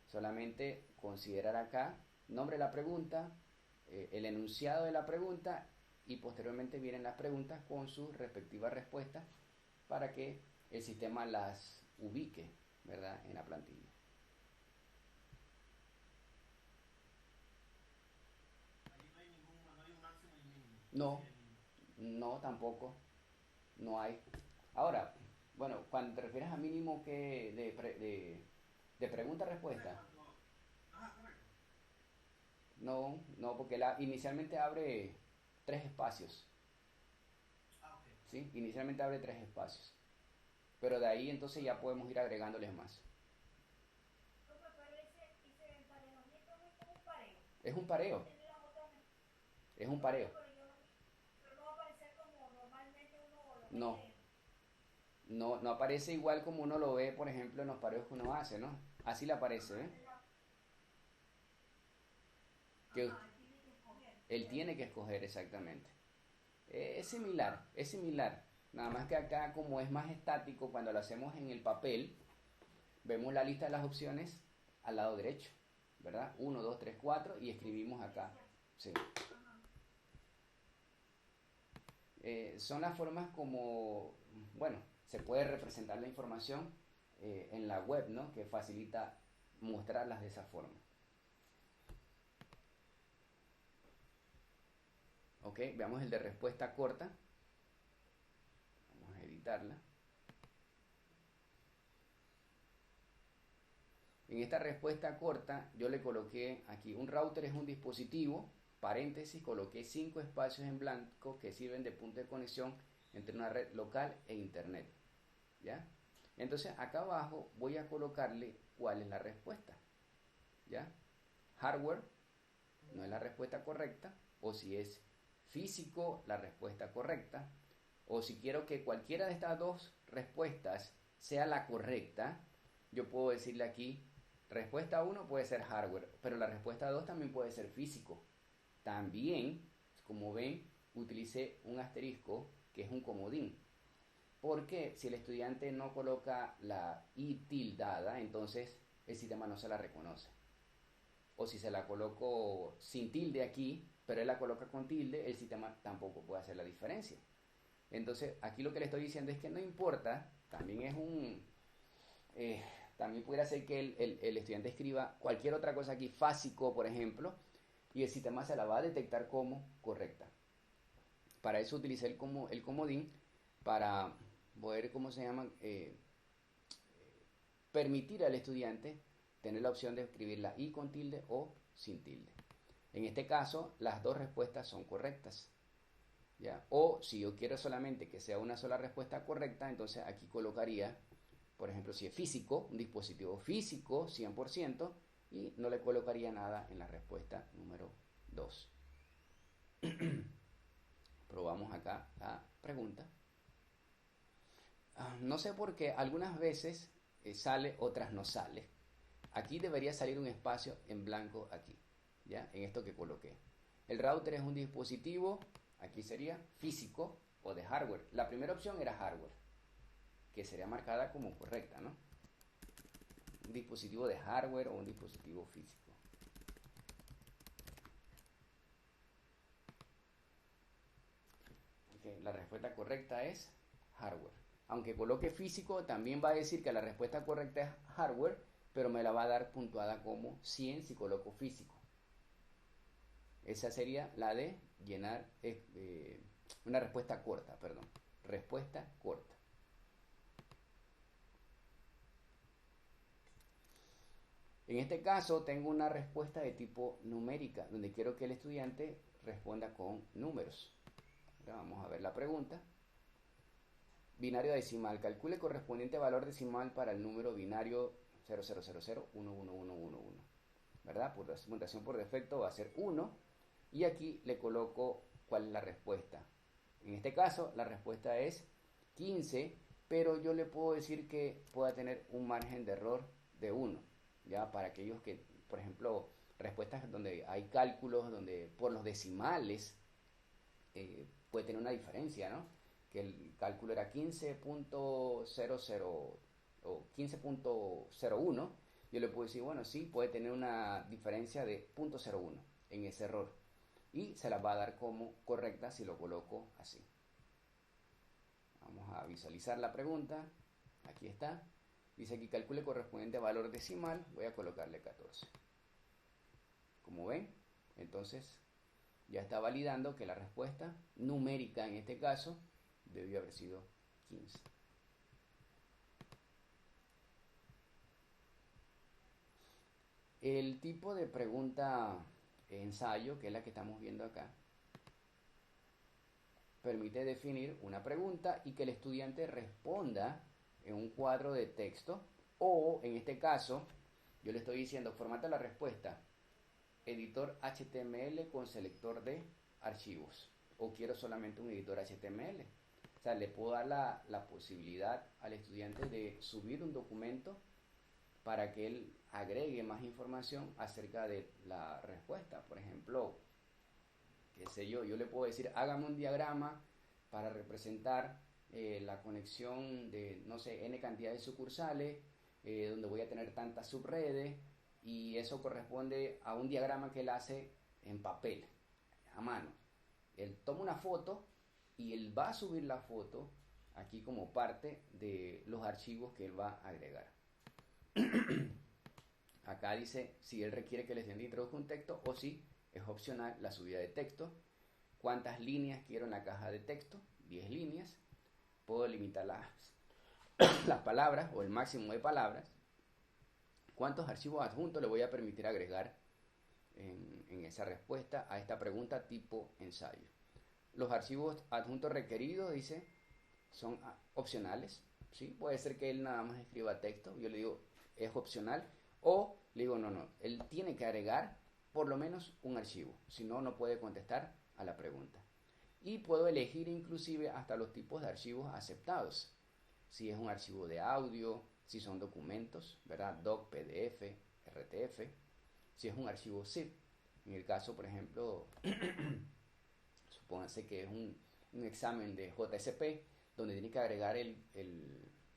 A: solamente considerar acá nombre de la pregunta, el enunciado de la pregunta y posteriormente vienen las preguntas con sus respectivas respuestas para que el sistema las ubique, ¿verdad?, en la plantilla.
D: Allí no hay no hay un máximo y un mínimo.
A: No,
D: Sí, hay
A: no tampoco, no hay. Ahora, bueno, cuando te refieres a mínimo que de pregunta-respuesta,
D: cuánto. Ajá, correcto.
A: no, porque inicialmente abre 3 espacios,
D: Ah, ok.
A: ¿sí? Inicialmente abre 3 espacios, pero de ahí entonces ya podemos ir agregándoles más.
B: Profe, pero ese emparejamiento no es como un pareo.
A: Es un
B: Yo
A: pareo,
B: entendí la otra vez.
A: es un
B: Por eso,
A: pareo.
B: pero yo no, pero no va a aparecer como normalmente uno lo
A: No,
B: mete.
A: no aparece igual como uno lo ve, por ejemplo, en los pareos que uno hace, ¿no? Así le aparece, ¿eh? Que él tiene que escoger exactamente. Es similar. Nada más que acá, como es más estático, cuando lo hacemos en el papel, vemos la lista de las opciones al lado derecho, ¿verdad? 1, 2, 3, 4 y escribimos acá. Sí. Son las formas como, bueno, se puede representar la información en la web, ¿no? Que facilita mostrarlas de esa forma. Ok, veamos el de respuesta corta. Vamos a editarla. En esta respuesta corta yo le coloqué aquí, un router es un dispositivo, paréntesis, coloqué 5 espacios en blanco que sirven de punto de conexión entre una red local e internet. ¿Ya? Entonces acá abajo voy a colocarle cuál es la respuesta. ¿Ya? Hardware no es la respuesta correcta, o si es físico, la respuesta correcta, o si quiero que cualquiera de estas dos respuestas sea la correcta, yo puedo decirle aquí, respuesta 1 puede ser hardware, pero la respuesta 2 también puede ser físico. También, como ven, utilicé un asterisco que es un comodín. Porque si el estudiante no coloca la i tildada, entonces el sistema no se la reconoce. O si se la coloco sin tilde aquí, pero él la coloca con tilde, el sistema tampoco puede hacer la diferencia. Entonces, aquí lo que le estoy diciendo es que no importa, también es un... también pudiera ser que el estudiante escriba cualquier otra cosa aquí, fásico, por ejemplo, y el sistema se la va a detectar como correcta. Para eso utilicé el comodín para poder, ¿cómo se llama? Permitir al estudiante tener la opción de escribir la i con tilde o sin tilde. En este caso, las dos respuestas son correctas. ¿Ya? O si yo quiero solamente que sea una sola respuesta correcta, entonces aquí colocaría, por ejemplo, si es físico, un dispositivo físico 100%, y no le colocaría nada en la respuesta número 2. Probamos acá la pregunta. No sé por qué algunas veces sale, otras no sale. Aquí debería salir un espacio en blanco aquí, ¿ya? En esto que coloqué. El router es un dispositivo, aquí sería físico o de hardware. La primera opción era hardware, que sería marcada como correcta, ¿no? Un dispositivo de hardware o un dispositivo físico. Okay, la respuesta correcta es hardware. Aunque coloque físico, también va a decir que la respuesta correcta es hardware, pero me la va a dar puntuada como 100 si coloco físico. Esa sería la de llenar una respuesta corta, perdón. Respuesta corta. En este caso tengo una respuesta de tipo numérica, donde quiero que el estudiante responda con números. Ahora vamos a ver la pregunta. Binario decimal. Calcule correspondiente valor decimal para el número binario 0000111111. ¿Verdad? Por la simulación por defecto va a ser 1. Y aquí le coloco cuál es la respuesta. En este caso, la respuesta es 15, pero yo le puedo decir que pueda tener un margen de error de 1. ¿Ya? Para aquellos que, por ejemplo, respuestas donde hay cálculos, donde por los decimales puede tener una diferencia, ¿no? Que el cálculo era 15.00 o 15.01, yo le puedo decir, bueno, sí, puede tener una diferencia de 0.01 en ese error. Y se la va a dar como correcta si lo coloco así. Vamos a visualizar la pregunta. Aquí está. Dice aquí calcule correspondiente a valor decimal. Voy a colocarle 14. Como ven, entonces ya está validando que la respuesta numérica en este caso debió haber sido 15. El tipo de pregunta ensayo, que es la que estamos viendo acá, permite definir una pregunta y que el estudiante responda en un cuadro de texto, o en este caso yo le estoy diciendo formata la respuesta editor HTML con selector de archivos, o quiero solamente un editor HTML. sea, le puedo dar la posibilidad al estudiante de subir un documento para que él agregue más información acerca de la respuesta. Por ejemplo, qué sé yo le puedo decir, hágame un diagrama para representar la conexión de, no sé, n cantidad de sucursales, donde voy a tener tantas subredes, y eso corresponde a un diagrama que él hace en papel, a mano. Él toma una foto y él va a subir la foto aquí como parte de los archivos que él va a agregar. Acá dice si él requiere que el estudiante introduzca un texto o si es opcional la subida de texto. ¿Cuántas líneas quiero en la caja de texto? 10 líneas. Puedo limitar las palabras o el máximo de palabras. ¿Cuántos archivos adjuntos le voy a permitir agregar en esa respuesta a esta pregunta tipo ensayo? Los archivos adjuntos requeridos, dice, son opcionales. ¿Sí? Puede ser que él nada más escriba texto. Yo le digo, es opcional. O le digo, no, él tiene que agregar por lo menos un archivo. Si no, no puede contestar a la pregunta. Y puedo elegir inclusive hasta los tipos de archivos aceptados. Si es un archivo de audio, si son documentos, ¿verdad? Doc, PDF, RTF. Si es un archivo zip. En el caso, por ejemplo, supóngase que es un examen de JSP, donde tiene que agregar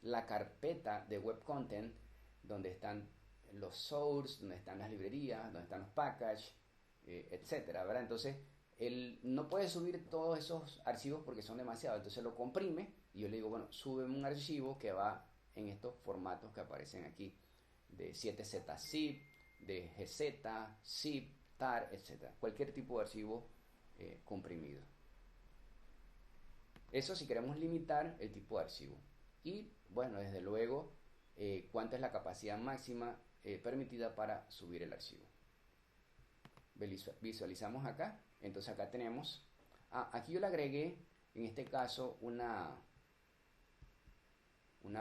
A: la carpeta de web content, donde están los source, donde están las librerías, donde están los packages, etcétera, ¿verdad? Entonces, él no puede subir todos esos archivos porque son demasiados, entonces lo comprime y yo le digo, bueno, súbeme un archivo que va en estos formatos que aparecen aquí, de 7Z zip, de GZ, zip, tar, etcétera, cualquier tipo de archivo comprimido. Eso si queremos limitar el tipo de archivo. Y bueno, desde luego, cuánta es la capacidad máxima permitida para subir el archivo. Visualizamos acá. Entonces acá tenemos, aquí yo le agregué en este caso una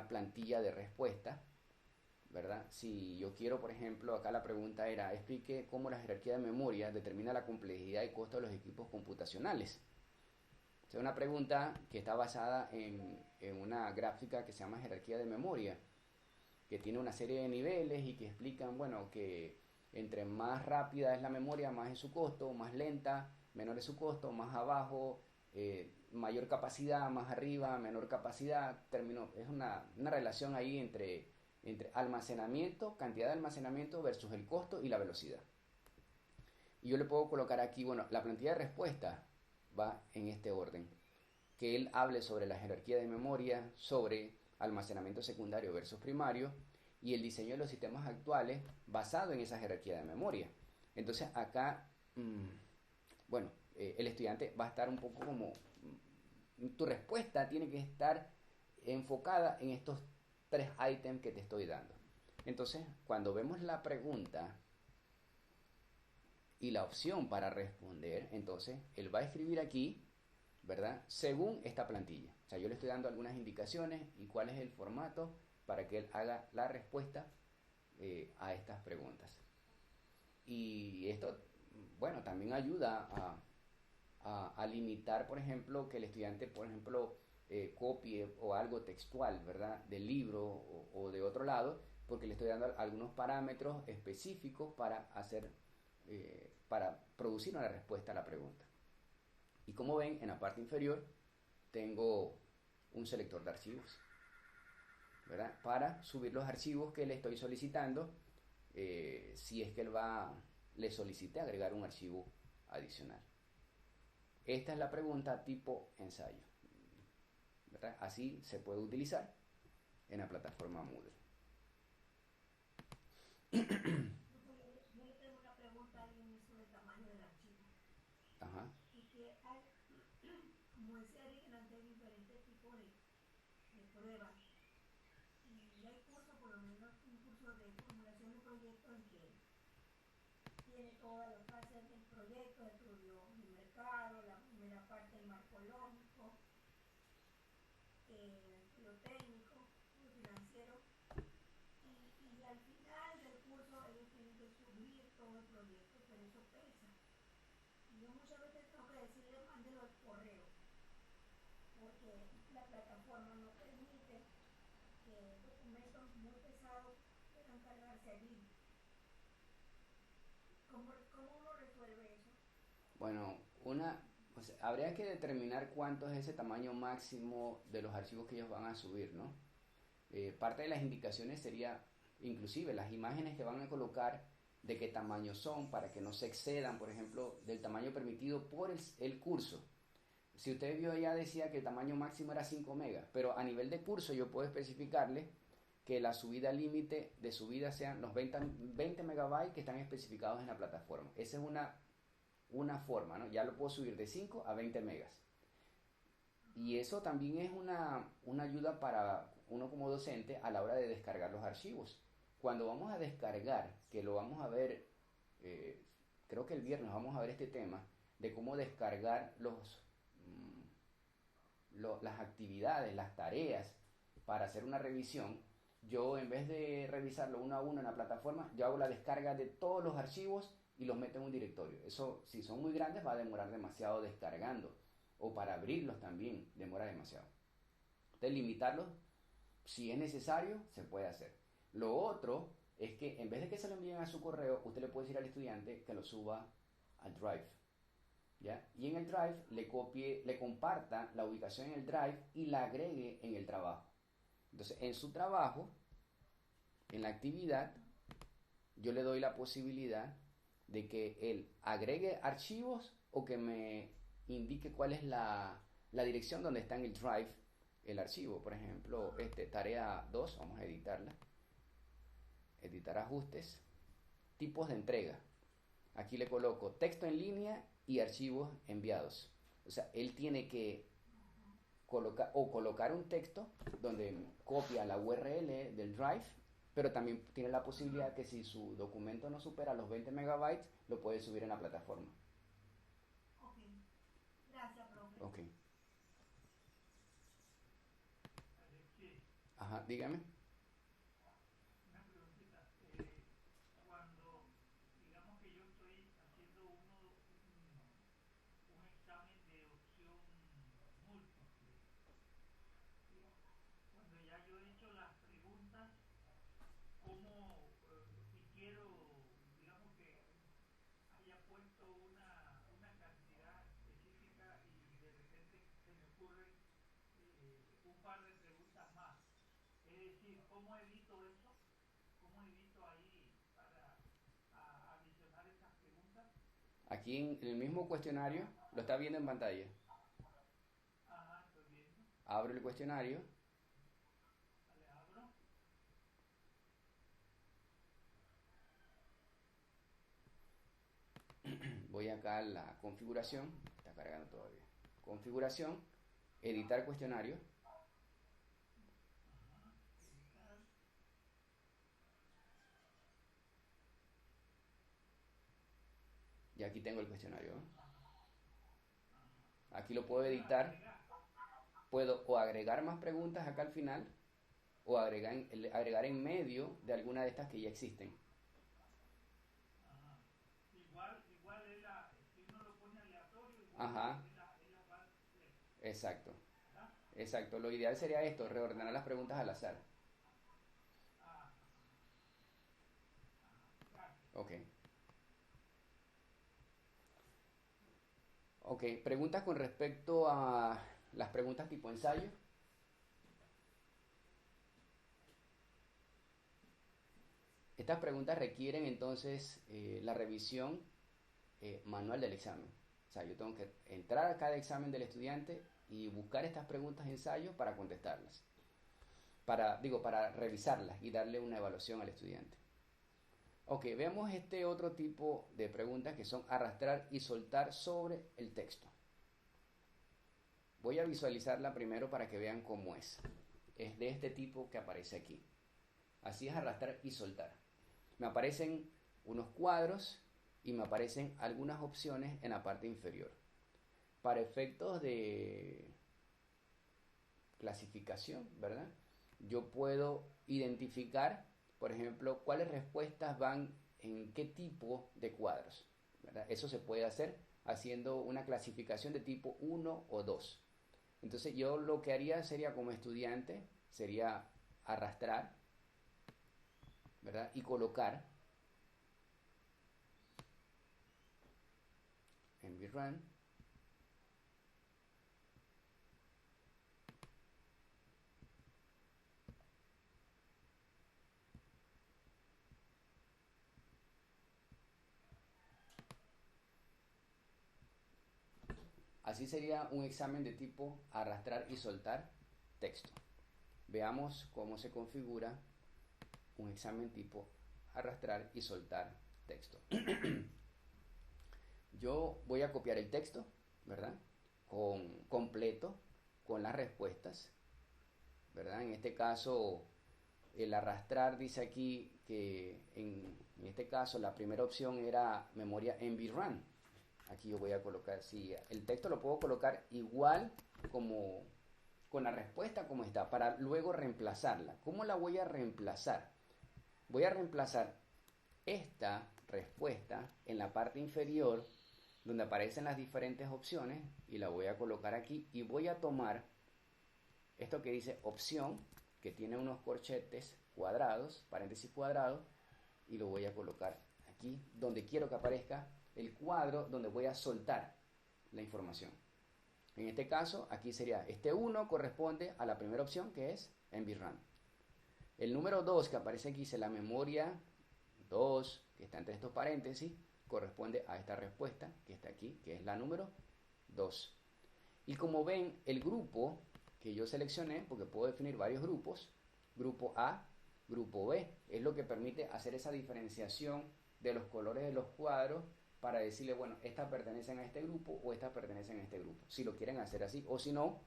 A: plantilla de respuesta, ¿verdad? Si yo quiero, por ejemplo, acá la pregunta era, explique cómo la jerarquía de memoria determina la complejidad y costo de los equipos computacionales. Es una pregunta que está basada en una gráfica que se llama jerarquía de memoria, que tiene una serie de niveles y que explican, bueno, que entre más rápida es la memoria, más es su costo, más lenta, menor es su costo, más abajo, mayor capacidad, más arriba, menor capacidad. Es una relación ahí entre almacenamiento, cantidad de almacenamiento versus el costo y la velocidad. Y yo le puedo colocar aquí, bueno, la plantilla de respuesta va en este orden. Que él hable sobre la jerarquía de memoria, sobre almacenamiento secundario versus primario y el diseño de los sistemas actuales basado en esa jerarquía de memoria. Entonces acá, bueno, el estudiante va a estar un poco como, tu respuesta tiene que estar enfocada en estos 3 ítems que te estoy dando. Entonces, cuando vemos la pregunta y la opción para responder, entonces él va a escribir aquí, ¿verdad? Según esta plantilla. O sea, yo le estoy dando algunas indicaciones y cuál es el formato para que él haga la respuesta a estas preguntas. Y esto, bueno, también ayuda a limitar, por ejemplo, que el estudiante, por ejemplo, copie o algo textual, ¿verdad? Del libro o de otro lado, porque le estoy dando algunos parámetros específicos para para producir una respuesta a la pregunta. Y como ven, en la parte inferior tengo un selector de archivos, ¿verdad? Para subir los archivos que le estoy solicitando, si es que le solicite agregar un archivo adicional. Esta es la pregunta tipo ensayo, ¿verdad? Así se puede utilizar en la plataforma Moodle.
B: Yo le tengo una pregunta a alguien sobre el tamaño del archivo.
A: Ajá.
B: Y que hay, como decía Eric, hay diferentes tipos de pruebas. Y hay cursos, por lo menos un curso de formulación de proyectos en que tiene todas las fases del proyecto, estudio de mercado, la primera parte del marco lógico, lo técnico, lo financiero. Y al final del curso ellos tienen que subir todo el proyecto, pero eso pesa. Y yo muchas veces tengo que decirle, mándelo al correo, porque la plataforma no permite que documentos muy pesados puedan cargarse allí. ¿Cómo uno resuelve eso?
A: Bueno, o sea, habría que determinar cuánto es ese tamaño máximo de los archivos que ellos van a subir, ¿no? Parte de las indicaciones sería, inclusive, las imágenes que van a colocar, de qué tamaño son, para que no se excedan, por ejemplo, del tamaño permitido por el curso. Si usted vio, ya decía que el tamaño máximo era 5 megas, pero a nivel de curso yo puedo especificarle que la subida límite de subida sean los 20 megabytes que están especificados en la plataforma. Esa es una forma, ¿no? Ya lo puedo subir de 5 a 20 megas. Y eso también es una ayuda para uno como docente a la hora de descargar los archivos. Cuando vamos a descargar, que lo vamos a ver, creo que el viernes vamos a ver este tema, de cómo descargar las actividades, las tareas para hacer una revisión. Yo, en vez de revisarlo uno a uno en la plataforma, yo hago la descarga de todos los archivos y los meto en un directorio. Eso, si son muy grandes, va a demorar demasiado descargando. O para abrirlos también demora demasiado. Entonces, limitarlos, si es necesario, se puede hacer. Lo otro es que en vez de que se lo envíen a su correo, usted le puede decir al estudiante que lo suba al Drive, ¿ya? Y en el Drive le comparta la ubicación en el Drive y la agregue en el trabajo. Entonces, en su trabajo, en la actividad, yo le doy la posibilidad de que él agregue archivos o que me indique cuál es la dirección donde está en el Drive el archivo. Por ejemplo, tarea 2, vamos a editarla. Editar ajustes, tipos de entrega. Aquí le coloco texto en línea y archivos enviados. O sea, él tiene que colocar un texto donde copia la URL del Drive, pero también tiene la posibilidad que si su documento no supera los 20 megabytes, lo puede subir en la plataforma.
B: Ok, gracias, profe.
A: Ok.
C: Alexis,
A: Ajá, dígame.
C: una preguntita. Cuando, digamos que yo estoy haciendo un examen de opción múltiple, ¿sí? Cuando ya yo he hecho las preguntas, ¿cómo, si quiero, digamos que haya puesto una cantidad específica y de repente se me ocurren un par de preguntas más? Es decir, ¿cómo evito eso? ¿Cómo evito ahí para adicionar esas preguntas?
A: Aquí en el mismo cuestionario, lo está viendo en pantalla.
C: Ajá, estoy viendo.
A: Abro el cuestionario.
C: Vale, abro.
A: Voy acá a la configuración. Está cargando todavía. Configuración. Editar cuestionario.
C: Ajá, editar.
A: Y aquí tengo el cuestionario, ¿eh?
C: Ajá.
A: Aquí lo puedo
C: Entonces,
A: editar.
C: agregar.
A: Puedo o agregar más preguntas acá al final o agregar en medio de alguna de estas que ya existen.
C: Ajá. Igual si uno lo pone aleatorio, igual
A: Ajá,
C: él las va
A: exacto.
C: ¿verdad?
A: Exacto. Lo ideal sería esto, reordenar las preguntas al azar.
C: Ah, gracias.
A: Ok. Ok, preguntas con respecto a las preguntas tipo ensayo. Estas preguntas requieren entonces la revisión manual del examen. O sea, yo tengo que entrar a cada examen del estudiante y buscar estas preguntas de ensayo para contestarlas. Para revisarlas y darle una evaluación al estudiante. Ok, veamos este otro tipo de preguntas que son arrastrar y soltar sobre el texto. Voy a visualizarla primero para que vean cómo es. Es de este tipo que aparece aquí. Así es arrastrar y soltar. Me aparecen unos cuadros y me aparecen algunas opciones en la parte inferior. Para efectos de clasificación, ¿verdad? Yo puedo identificar, por ejemplo, cuáles respuestas van en qué tipo de cuadros, ¿verdad? Eso se puede hacer haciendo una clasificación de tipo 1 o 2. Entonces yo lo que haría sería como estudiante, sería arrastrar, ¿verdad? Y colocar en VRAM. Así sería un examen de tipo arrastrar y soltar texto. Veamos cómo se configura un examen tipo arrastrar y soltar texto. Yo voy a copiar el texto, ¿verdad? Completo, con las respuestas, ¿verdad? En este caso, el arrastrar dice aquí que en este caso la primera opción era memoria en VRAM. Aquí yo voy a colocar, si el texto lo puedo colocar igual como con la respuesta como está, para luego reemplazarla. ¿Cómo la voy a reemplazar? Voy a reemplazar esta respuesta en la parte inferior donde aparecen las diferentes opciones y la voy a colocar aquí y voy a tomar esto que dice opción, que tiene unos corchetes cuadrados, paréntesis cuadrados, y lo voy a colocar aquí donde quiero que aparezca el cuadro donde voy a soltar la información. En este caso, aquí sería, este 1 corresponde a la primera opción que es en VRAM. El número 2 que aparece aquí, dice la memoria 2, que está entre estos paréntesis, corresponde a esta respuesta que está aquí, que es la número 2. Y como ven, el grupo que yo seleccioné, porque puedo definir varios grupos, grupo A, grupo B, es lo que permite hacer esa diferenciación de los colores de los cuadros para decirle, bueno, estas pertenecen a este grupo o estas pertenecen a este grupo, si lo quieren hacer así, o si no,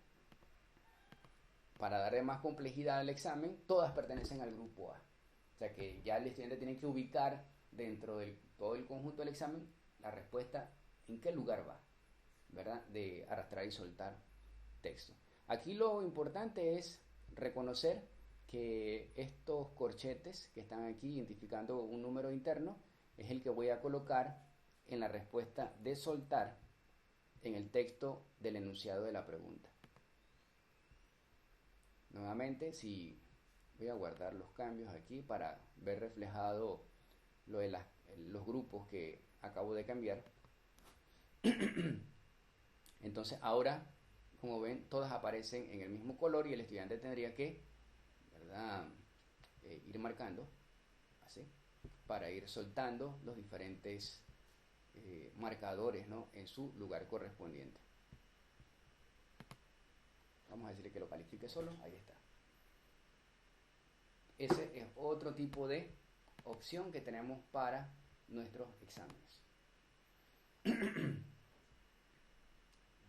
A: para darle más complejidad al examen, todas pertenecen al grupo A. O sea que ya el estudiante tiene que ubicar dentro de todo el conjunto del examen la respuesta en qué lugar va, ¿verdad? De arrastrar y soltar texto. Aquí lo importante es reconocer que estos corchetes que están aquí identificando un número interno es el que voy a colocar en la respuesta de soltar en el texto del enunciado de la pregunta. Nuevamente, si voy a guardar los cambios aquí para ver reflejado lo de los grupos que acabo de cambiar. Entonces ahora, como ven, todas aparecen en el mismo color y el estudiante tendría que, ¿verdad? Ir marcando así para ir soltando los diferentes marcadores, ¿no? En su lugar correspondiente. Vamos a decirle que lo califique solo, ahí está. Ese es otro tipo de opción que tenemos para nuestros exámenes.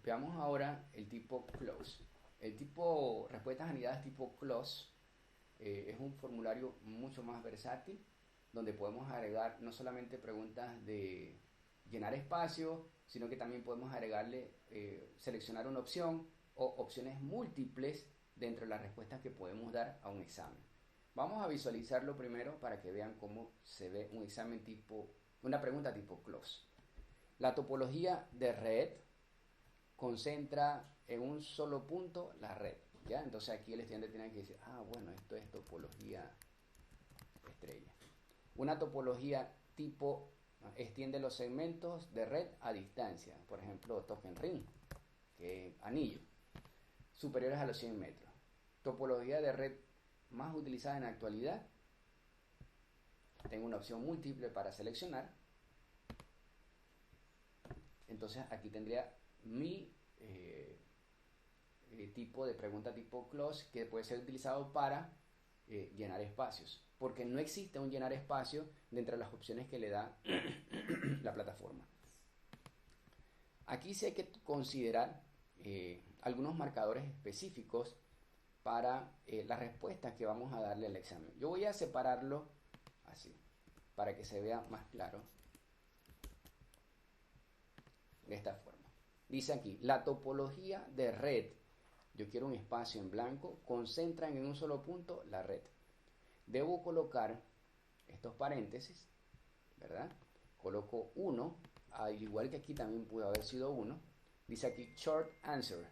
A: Veamos ahora el tipo close. El tipo respuestas anidadas tipo close es un formulario mucho más versátil donde podemos agregar no solamente preguntas de llenar espacio, sino que también podemos agregarle, seleccionar una opción o opciones múltiples dentro de las respuestas que podemos dar a un examen. Vamos a visualizarlo primero para que vean cómo se ve un examen tipo, una pregunta tipo close. La topología de red concentra en un solo punto la red, ¿ya? Entonces aquí el estudiante tiene que decir, bueno, esto es topología estrella. Una topología tipo extiende los segmentos de red a distancia, por ejemplo, token ring, que es anillo, superiores a los 100 metros. Topología de red más utilizada en la actualidad, tengo una opción múltiple para seleccionar. Entonces aquí tendría mi tipo de pregunta tipo close que puede ser utilizado para llenar espacios, porque no existe un llenar espacio dentro de las opciones que le da la plataforma. Aquí sí hay que considerar algunos marcadores específicos para las respuestas que vamos a darle al examen. Yo voy a separarlo así para que se vea más claro de esta forma. Dice aquí, la topología de red, yo quiero un espacio en blanco, concentran en un solo punto la red. Debo colocar estos paréntesis, ¿verdad? Coloco 1, al igual que aquí también pudo haber sido 1. Dice aquí short answer,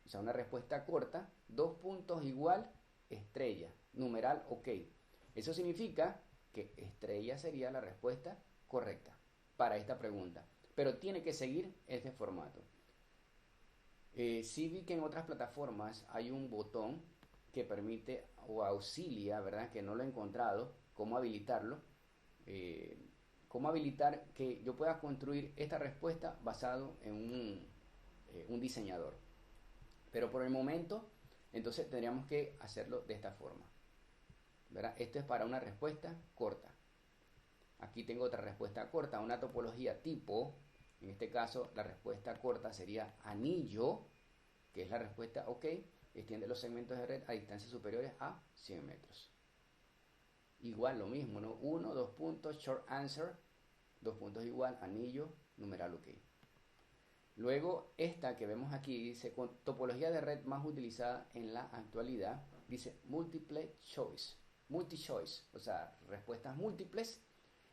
A: O sea, una respuesta corta, 2 puntos igual, estrella, numeral OK. Eso significa que estrella sería la respuesta correcta para esta pregunta. Pero tiene que seguir este formato. Sí vi que en otras plataformas hay un botón que permite o auxilia, ¿verdad? Que no lo he encontrado, cómo habilitarlo. Cómo habilitar que yo pueda construir esta respuesta basado en un diseñador. Pero por el momento, entonces tendríamos que hacerlo de esta forma, ¿verdad? Esto es para una respuesta corta. Aquí tengo otra respuesta corta, una topología tipo. En este caso, la respuesta corta sería anillo, que es la respuesta OK. Extiende los segmentos de red a distancias superiores a 100 metros. Igual lo mismo, ¿no? 1, 2 puntos, short answer, 2 puntos igual, anillo, numeral OK. Luego, esta que vemos aquí dice, con topología de red más utilizada en la actualidad, dice multiple choice, multi-choice, o sea, respuestas múltiples.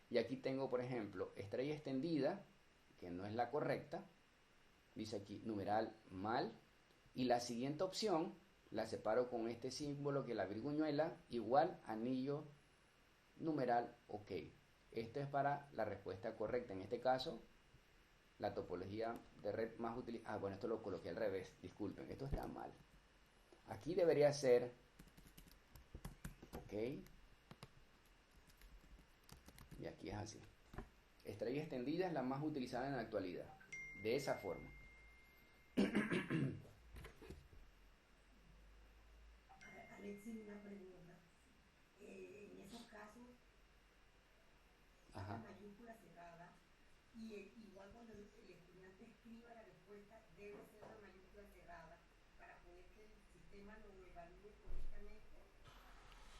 A: Y aquí tengo, por ejemplo, estrella extendida, que no es la correcta, dice aquí numeral mal, y la siguiente opción la separo con este símbolo que es la virguñuela, igual anillo, numeral OK. Esto es para la respuesta correcta. En este caso, la topología de red más utilizada. Bueno, esto lo coloqué al revés. Disculpen, esto está mal. Aquí debería ser OK. Y aquí es así. Estrella extendida es la más utilizada en la actualidad. De esa forma.
E: Alexis, una pregunta. En esos casos,
A: Ajá.
E: la mayúscula cerrada, y igual cuando el estudiante escriba la respuesta, debe ser la mayúscula cerrada para poder que el sistema lo evalúe correctamente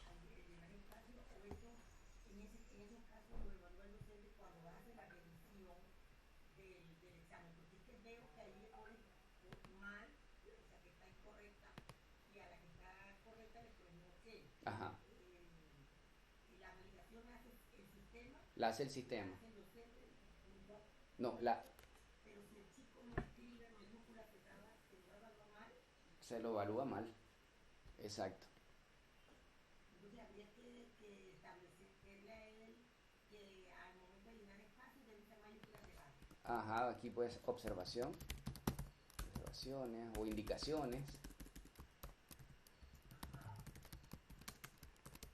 E: al llenar espacio, o eso, en esos casos lo evalúa el docente cuando hace la revisión del examen, porque es que veo que ahí le pones mal, o sea que está incorrecta, y a la que está correcta le pones OK.
A: Ajá.
E: La validación la hace el sistema,
A: La hace el sistema.
E: hace el docente,
A: No,
E: pero si el chico no escribe mayúscula cerrada, se lo evalúa mal,
A: se lo evalúa mal. Exacto.
E: entonces habría que establecerle a él que al momento de llenar espacio debe usar mayúscula cerrada.
A: Ajá, aquí pues observaciones o indicaciones.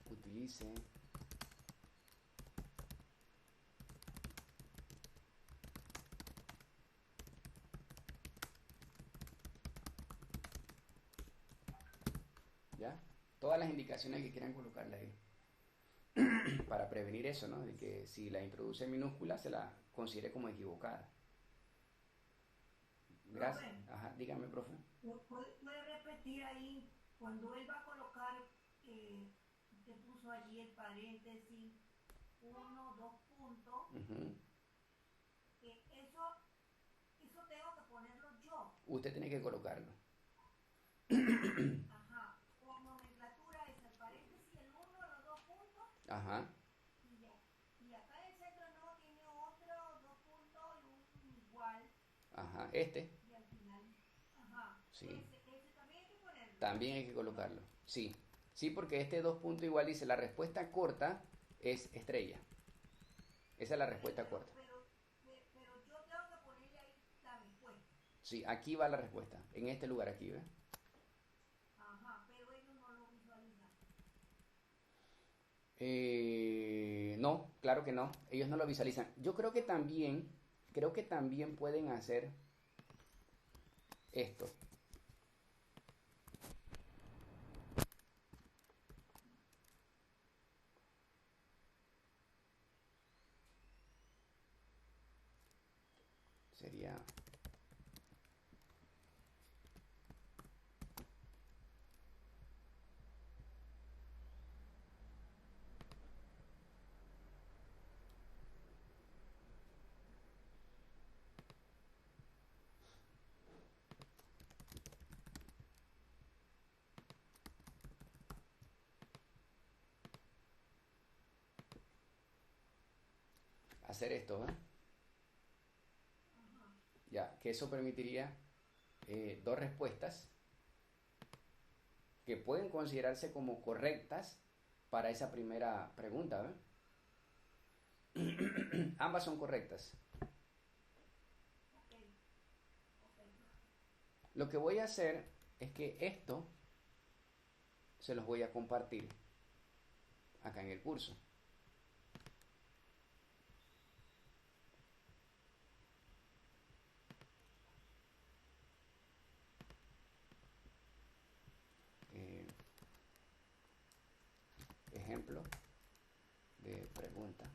A: Utilice ¿ya? Todas las indicaciones que quieran colocarle ahí. Para prevenir eso, ¿no? De que si la introduce en minúscula se la considere como equivocada. Gracias. Ajá, dígame, profe.
B: ¿Puede repetir ahí cuando él va a colocar, usted puso allí el paréntesis, 1, 2 puntos,
A: Uh-huh.
B: eso tengo que ponerlo yo?
A: Usted tiene que colocarlo.
B: Ajá, con nomenclatura es el paréntesis, el 1, los 2 puntos,
A: Ajá.
B: y acá en el centro no tiene otro, 2 puntos y un igual,
A: Ajá.
B: y al final, ajá,
A: Sí.
B: ese también hay que ponerlo.
A: También hay que colocarlo. Sí. Sí, porque este 2 puntos igual dice la respuesta corta es estrella. Esa es la respuesta corta.
B: Pero yo tengo que ponerle ahí la respuesta.
A: Sí, aquí va la respuesta. En este lugar aquí, ¿ves?
B: Ajá, pero ellos no lo visualizan.
A: No, claro que no. Ellos no lo visualizan. Yo creo que también pueden hacer esto. Sería hacer esto, ¿eh? Ya, que eso permitiría 2 respuestas que pueden considerarse como correctas para esa primera pregunta, ¿ve? Ambas son correctas.
B: Ok, ok.
A: Lo que voy a hacer es que esto se los voy a compartir acá en el curso. Ejemplo de pregunta.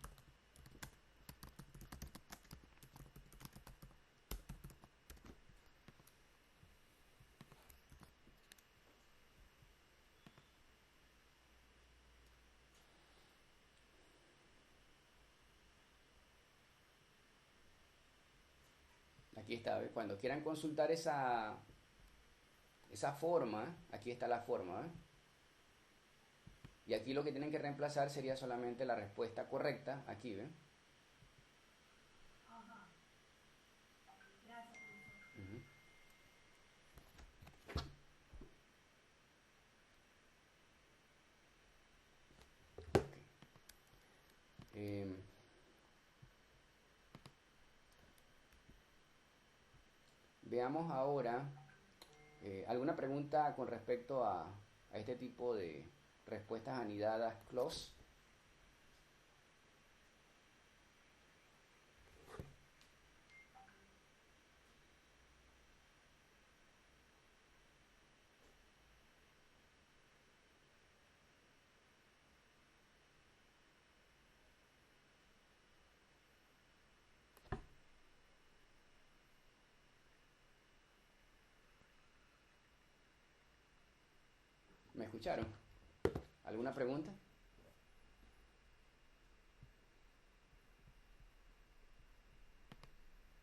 A: Aquí está, ¿ve? Cuando quieran consultar esa forma, aquí está la forma, ¿ve? Y aquí lo que tienen que reemplazar sería solamente la respuesta correcta, aquí, ¿ven?
B: Ajá. Gracias, profesor.
A: Ujú. Ok. Em, Veamos ahora alguna pregunta con respecto a este tipo de respuestas anidadas clause. ¿Me escucharon? ¿Alguna pregunta?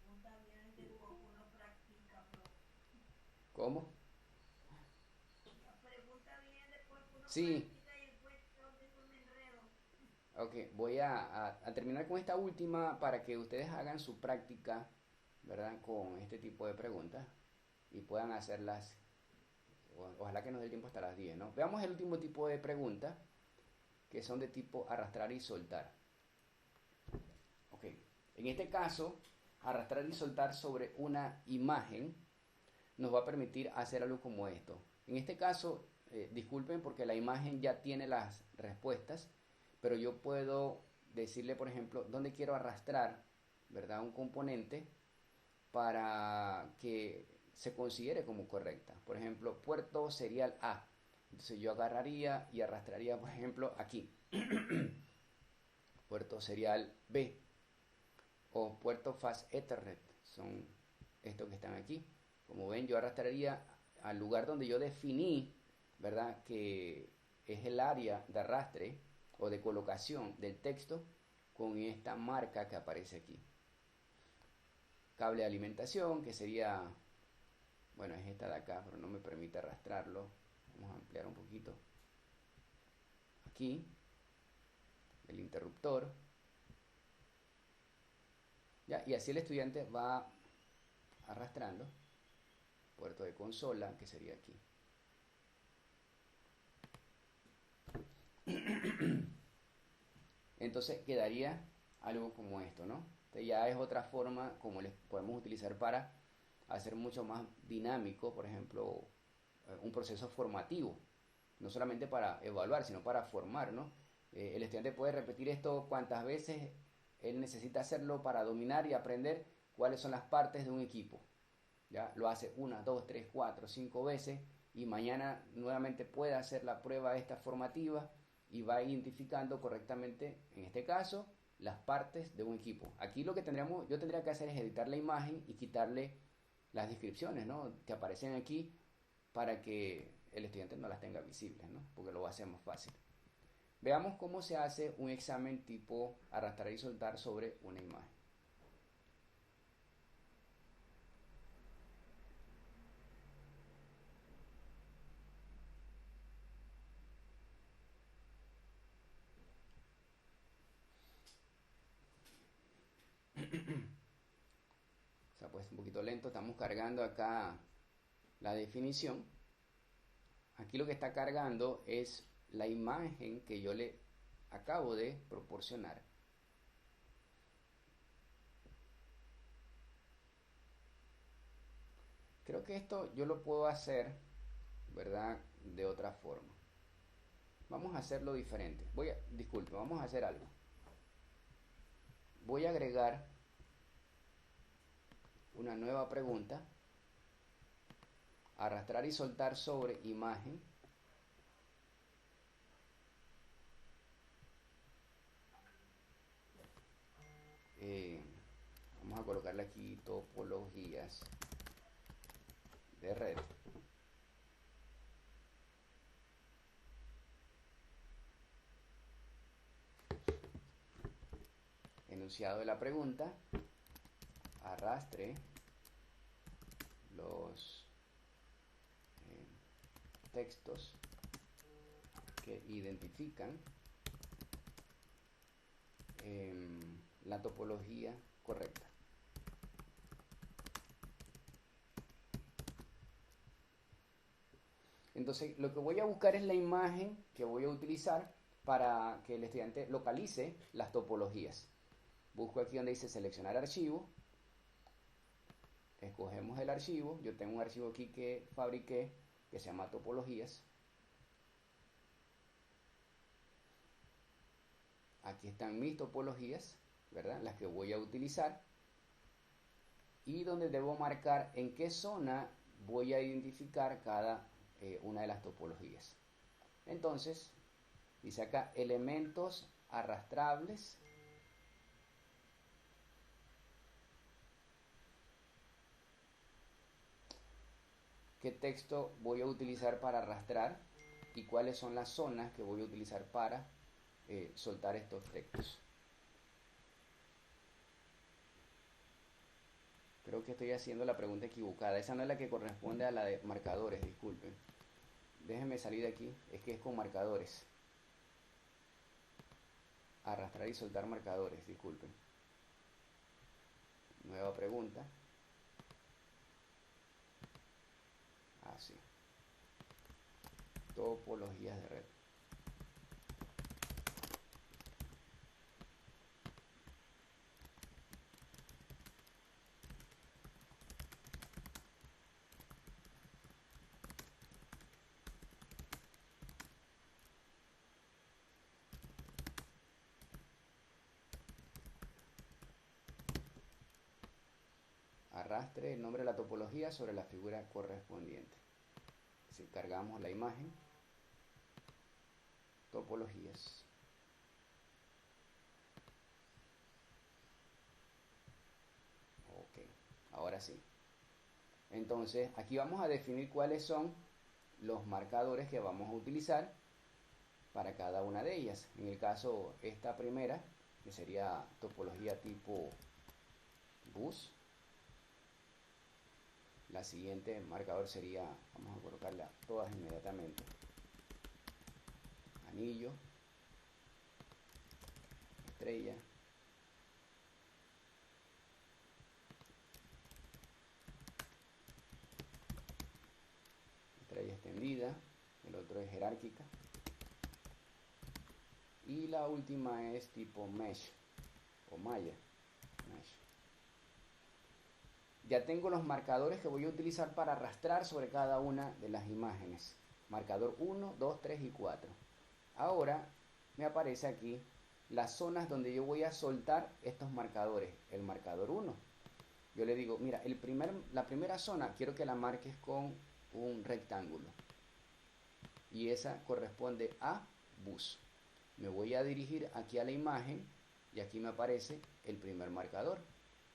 B: Pregunta bien después uno practica, profe.
A: ¿Cómo?
B: La pregunta bien después uno
A: Sí.
B: practica y después después me enredo.
A: Ok, voy a terminar con esta última para que ustedes hagan su práctica, ¿verdad? Con este tipo de preguntas y puedan hacerlas. Ojalá que nos dé el tiempo hasta las 10, ¿no? Veamos el último tipo de preguntas, que son de tipo arrastrar y soltar. Ok, en este caso, arrastrar y soltar sobre una imagen nos va a permitir hacer algo como esto. En este caso, disculpen porque la imagen ya tiene las respuestas, pero yo puedo decirle, por ejemplo, dónde quiero arrastrar, ¿verdad? Un componente para que se considere como correcta. Por ejemplo, puerto serial A. Entonces yo agarraría y arrastraría, por ejemplo, aquí. Puerto serial B. O puerto fast Ethernet. Son estos que están aquí. Como ven, yo arrastraría al lugar donde yo definí, ¿verdad? Que es el área de arrastre o de colocación del texto con esta marca que aparece aquí. Cable de alimentación, que sería, bueno, es esta de acá, pero no me permite arrastrarlo. Vamos a ampliar un poquito. Aquí, el interruptor. ¿Ya? Y así el estudiante va arrastrando. Puerto de consola, que sería aquí. Entonces quedaría algo como esto, ¿no? Entonces ya es otra forma como les podemos utilizar para hacer mucho más dinámico, por ejemplo, un proceso formativo, no solamente para evaluar, sino para formar, ¿no? El estudiante puede repetir esto cuantas veces él necesita hacerlo para dominar y aprender cuáles son las partes de un equipo. ¿Ya? Lo hace 1, 2, 3, 4, 5 veces y mañana nuevamente puede hacer la prueba esta formativa y va identificando correctamente, en este caso, las partes de un equipo. Aquí lo que yo tendría que hacer es editar la imagen y quitarle las descripciones, ¿no? Que aparecen aquí para que el estudiante no las tenga visibles, ¿no? Porque lo va a hacer más fácil. Veamos cómo se hace un examen tipo arrastrar y soltar sobre una imagen. O sea, pues un poquito lento, estamos cargando acá la definición. Aquí lo que está cargando es la imagen que yo le acabo de proporcionar. Creo que esto yo lo puedo hacer, ¿verdad?, de otra forma. Vamos a hacerlo diferente. Disculpe, vamos a hacer algo. Voy a agregar una nueva pregunta. Arrastrar y soltar sobre imagen. Vamos a colocarle aquí topologías de red. Enunciado de la pregunta: arrastre los textos que identifican la topología correcta. Entonces, lo que voy a buscar es la imagen que voy a utilizar para que el estudiante localice las topologías. Busco aquí donde dice seleccionar archivo. Escogemos el archivo. Yo tengo un archivo aquí que fabriqué que se llama topologías. Aquí están mis topologías, ¿verdad?, las que voy a utilizar. Y donde debo marcar en qué zona voy a identificar cada una de las topologías. Entonces, dice acá elementos arrastrables. ¿Qué texto voy a utilizar para arrastrar? ¿Y cuáles son las zonas que voy a utilizar para soltar estos textos? Creo que estoy haciendo la pregunta equivocada. Esa no es la que corresponde a la de marcadores, disculpen. Déjenme salir de aquí. Es que es con marcadores. Arrastrar y soltar marcadores, disculpen. Nueva pregunta. Así. Topologías de red. Arrastre el nombre de la topología sobre la figura correspondiente. Si cargamos la imagen, topologías. Ok, ahora sí. Entonces, aquí vamos a definir cuáles son los marcadores que vamos a utilizar para cada una de ellas. En el caso, esta primera, que sería topología tipo bus. La siguiente marcador sería, vamos a colocarla todas inmediatamente, anillo, estrella, estrella extendida, el otro es jerárquica, y la última es tipo mesh o malla. Mesh. Ya tengo los marcadores que voy a utilizar para arrastrar sobre cada una de las imágenes. Marcador 1, 2, 3 y 4. Ahora me aparece aquí las zonas donde yo voy a soltar estos marcadores. El marcador 1. Yo le digo, mira, la primera zona quiero que la marques con un rectángulo. Y esa corresponde a bus. Me voy a dirigir aquí a la imagen y aquí me aparece el primer marcador.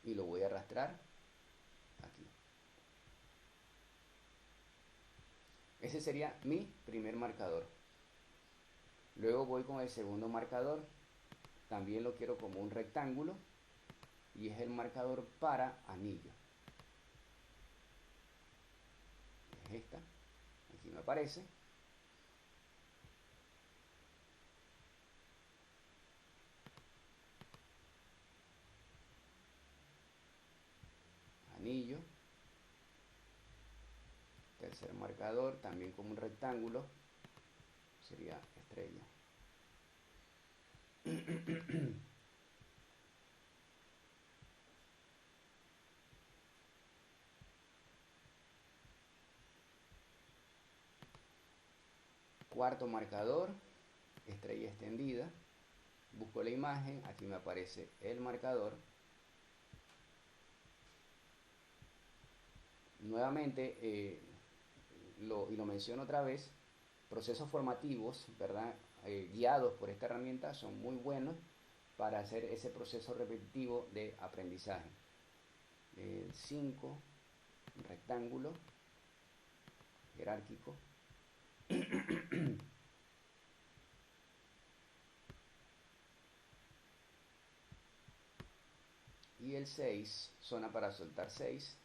A: Y lo voy a arrastrar aquí. Ese sería mi primer marcador. Luego voy con el segundo marcador. También lo quiero como un rectángulo. Y es el marcador para anillo. Es esta. Aquí me aparece. Anillo. Tercer marcador, también como un rectángulo, sería estrella. Cuarto marcador, estrella extendida. Busco la imagen, aquí me aparece el marcador. Nuevamente, y lo menciono otra vez, procesos formativos, ¿verdad? Guiados por esta herramienta son muy buenos para hacer ese proceso repetitivo de aprendizaje. 5, rectángulo, jerárquico. Y el 6, zona para soltar 6,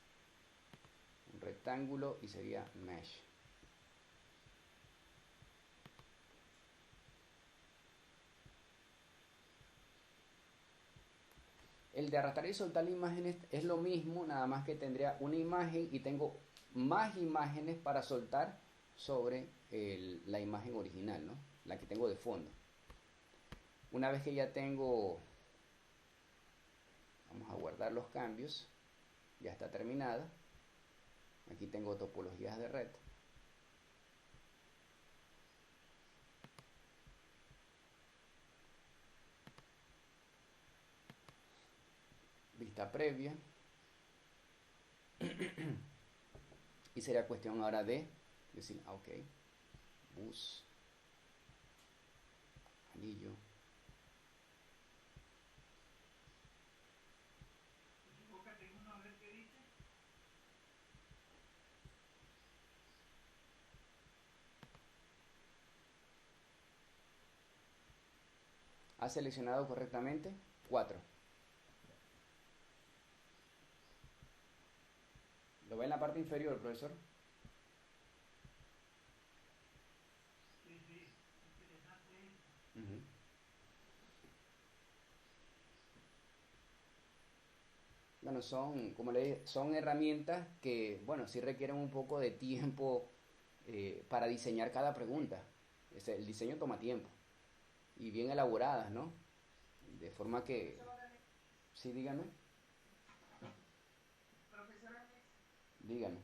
A: un rectángulo y sería mesh. El de arrastrar y soltar imágenes es lo mismo, nada más que tendría una imagen y tengo más imágenes para soltar sobre la imagen original, ¿no? La que tengo de fondo. Una vez que ya tengo, vamos a guardar los cambios, ya está terminada. Aquí tengo topologías de red. Vista previa. Y sería cuestión ahora de decir, ok, bus, anillo.
C: Equivócate en uno a ver qué dice.
A: ¿Ha seleccionado correctamente? 4. ¿Lo ve en la parte inferior, profesor?
C: Sí, sí, interesante eso.
A: Uh-huh. Bueno, son, como le dije, son herramientas que, bueno, sí requieren un poco de tiempo para diseñar cada pregunta. El diseño toma tiempo y bien elaboradas, ¿no? De forma que, sí, dígame,
E: Profesora Alex,
A: dígame.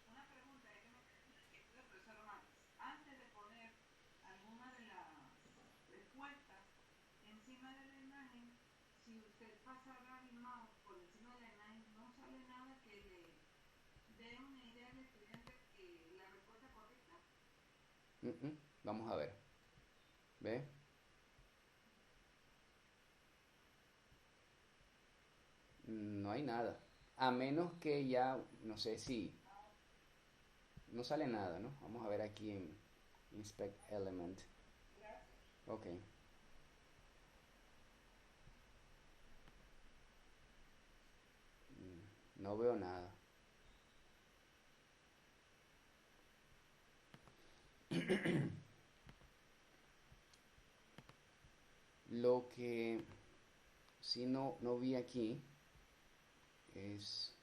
E: una pregunta, es que me el profesor Márquez. Antes de poner alguna de las respuestas encima de la imagen, si usted pasara el mouse por encima de la imagen, no sale nada que le dé una idea al estudiante que la respuesta correcta.
A: Vamos a ver. ¿Ve? No hay nada. A menos que ya, no sé si, no sale nada, ¿no? Vamos a ver aquí en Inspect Element. Ok. No veo nada. Lo que sí no vi aquí es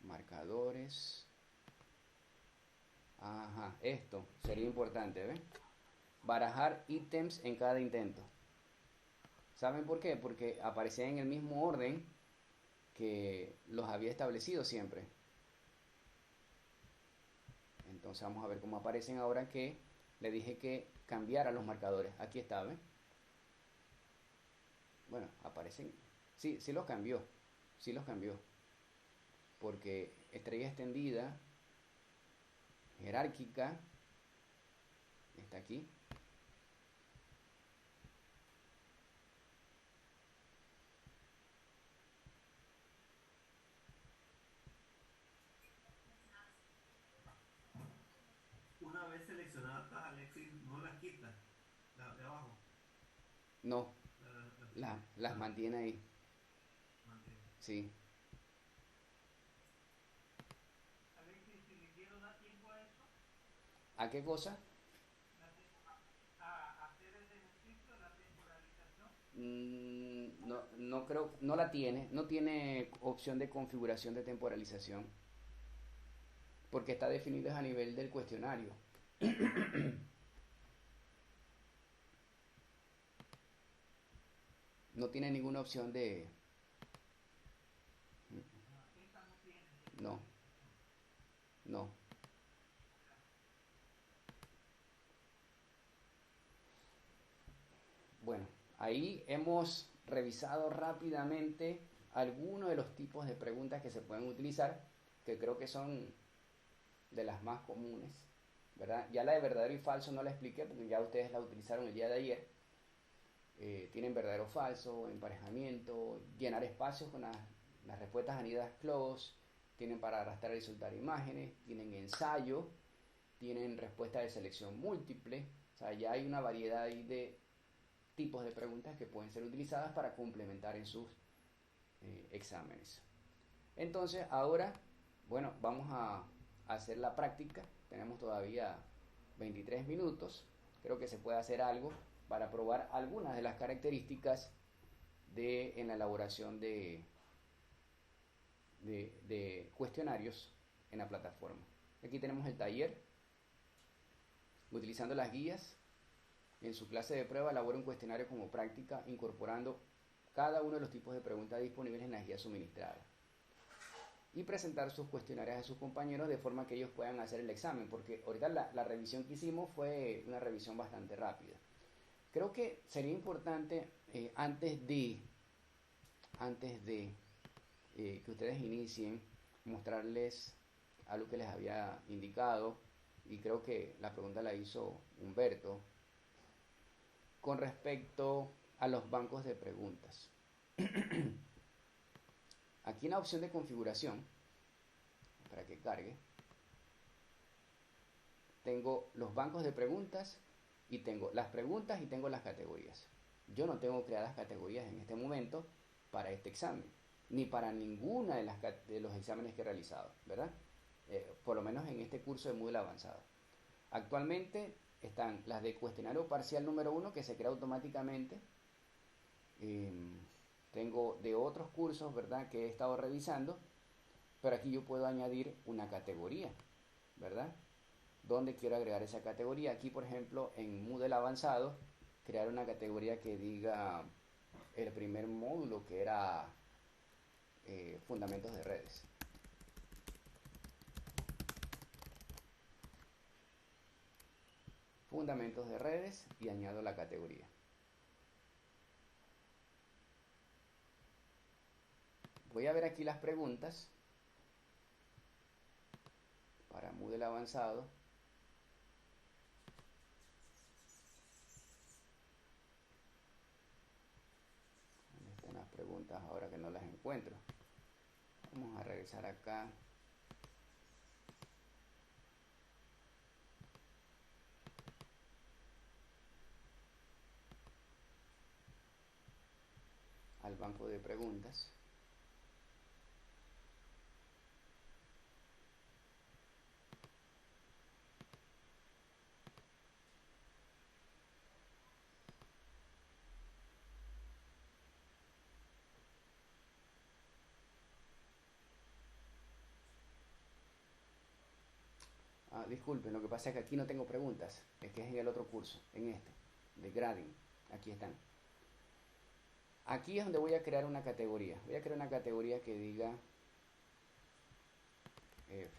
A: marcadores. Ajá, esto sería importante, ¿ven? Barajar ítems en cada intento. ¿Saben por qué? Porque aparecían en el mismo orden que los había establecido siempre. Entonces vamos a ver cómo aparecen ahora que le dije que cambiara los marcadores. Aquí está, ¿ven? Bueno, aparecen. Sí, sí los cambió. Sí los cambió. Porque estrella extendida, jerárquica, está aquí.
D: Una vez seleccionadas, Alexis, no las quitas, las de abajo.
A: No, las
D: Ah,
A: mantiene ahí.
D: mantiene.
A: Sí.
C: Alexis, si le quiero dar tiempo a eso,
A: ¿A qué cosa?
C: a hacer el ejercicio de la temporalización.
A: no creo, no la tiene, no tiene opción de configuración de temporalización, porque está definido a nivel del cuestionario. No tiene ninguna opción de... No, no. Bueno, ahí hemos revisado rápidamente algunos de los tipos de preguntas que se pueden utilizar, que creo que son de las más comunes, ¿verdad? Ya la de verdadero y falso no la expliqué porque ya ustedes la utilizaron el día de ayer. Tienen verdadero o falso, emparejamiento, llenar espacios con las respuestas anidadas close, tienen para arrastrar y soltar imágenes, tienen ensayo, tienen respuesta de selección múltiple. O sea, ya hay una variedad ahí de tipos de preguntas que pueden ser utilizadas para complementar en sus exámenes. Entonces, ahora, bueno, vamos a hacer la práctica. Tenemos todavía 23 minutos. Creo que se puede hacer algo para probar algunas de las características en la elaboración de cuestionarios en la plataforma. Aquí tenemos el taller. Utilizando las guías, en su clase de prueba elabora un cuestionario como práctica, incorporando cada uno de los tipos de preguntas disponibles en las guías suministradas. Y presentar sus cuestionarios a sus compañeros de forma que ellos puedan hacer el examen, porque ahorita la revisión que hicimos fue una revisión bastante rápida. Creo que sería importante, antes de que ustedes inicien, mostrarles algo que les había indicado, y creo que la pregunta la hizo Humberto, con respecto a los bancos de preguntas. Aquí en la opción de configuración, para que cargue, tengo los bancos de preguntas y tengo las preguntas y tengo las categorías. Yo no tengo creadas categorías en este momento para este examen, ni para ninguna de los exámenes que he realizado, ¿verdad? Por lo menos en este curso de Moodle avanzado. Actualmente están las de cuestionario parcial número 1, que se crea automáticamente. Tengo de otros cursos, ¿verdad?, que he estado revisando, pero aquí yo puedo añadir una categoría, ¿verdad? ¿Dónde quiero agregar esa categoría? Aquí, por ejemplo, en Moodle avanzado, crear una categoría que diga el primer módulo, que era fundamentos de redes. Fundamentos de redes, y añado la categoría. Voy a ver aquí las preguntas para Moodle avanzado. ¿Dónde están las preguntas ahora que no las encuentro? Vamos a regresar acá. Al banco de preguntas. Disculpen, lo que pasa es que aquí no tengo preguntas, es que es en el otro curso, en este, de grading. Aquí están. Aquí es donde voy a crear una categoría. Voy a crear una categoría que diga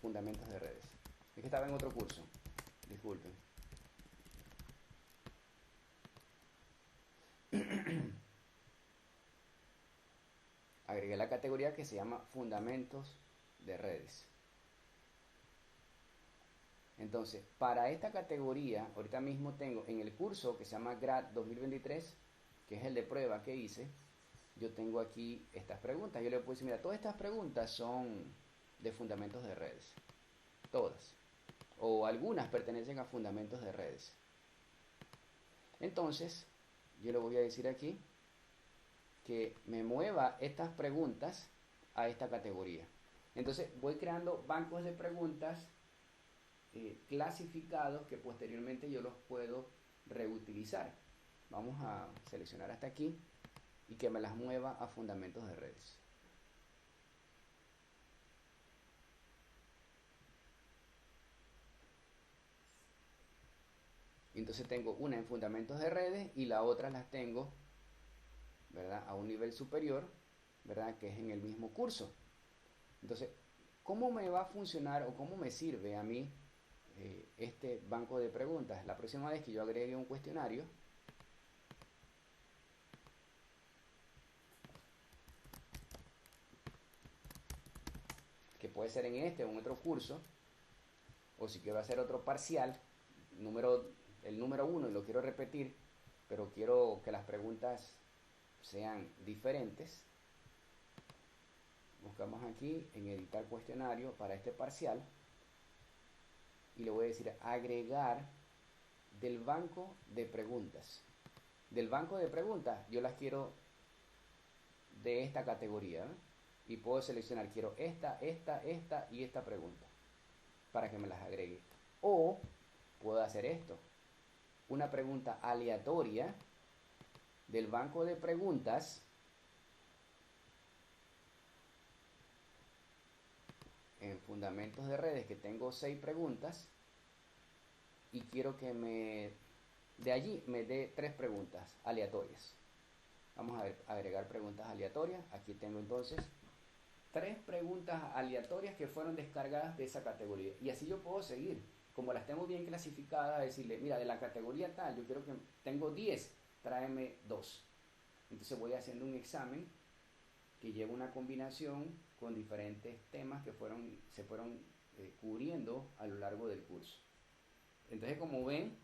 A: fundamentos de redes. Es que estaba en otro curso, disculpen. Agregué la categoría que se llama fundamentos de redes. Entonces, para esta categoría, ahorita mismo tengo en el curso que se llama GRAD 2023, que es el de prueba que hice, yo tengo aquí estas preguntas. Yo le puedo decir, mira, todas estas preguntas son de fundamentos de redes. Todas. O algunas pertenecen a fundamentos de redes. Entonces, yo le voy a decir aquí que me mueva estas preguntas a esta categoría. Entonces, voy creando bancos de preguntas clasificados que posteriormente yo los puedo reutilizar. Vamos a seleccionar hasta aquí y que me las mueva a fundamentos de redes. Entonces tengo una en fundamentos de redes y la otra las tengo, ¿verdad?, a un nivel superior, ¿verdad?, que es en el mismo curso. Entonces, ¿cómo me va a funcionar o cómo me sirve a mí este banco de preguntas? La próxima vez que yo agregue un cuestionario, que puede ser en este o en otro curso, o si quiero hacer otro parcial, el número 1 y lo quiero repetir, pero quiero que las preguntas sean diferentes, buscamos aquí en editar cuestionario para este parcial y le voy a decir agregar del banco de preguntas. Del banco de preguntas yo las quiero de esta categoría, ¿no? Y puedo seleccionar, quiero esta y esta pregunta para que me las agregue. O puedo hacer esto, una pregunta aleatoria del banco de preguntas en fundamentos de redes, que tengo 6 preguntas y quiero que de allí me dé 3 preguntas aleatorias. Vamos a agregar preguntas aleatorias. Aquí tengo entonces 3 preguntas aleatorias que fueron descargadas de esa categoría. Y así yo puedo seguir. Como las tengo bien clasificadas, decirle, mira, de la categoría tal, yo quiero que tengo 10, tráeme 2. Entonces voy haciendo un examen que lleva una combinación con diferentes temas que se fueron cubriendo a lo largo del curso. Entonces, como ven,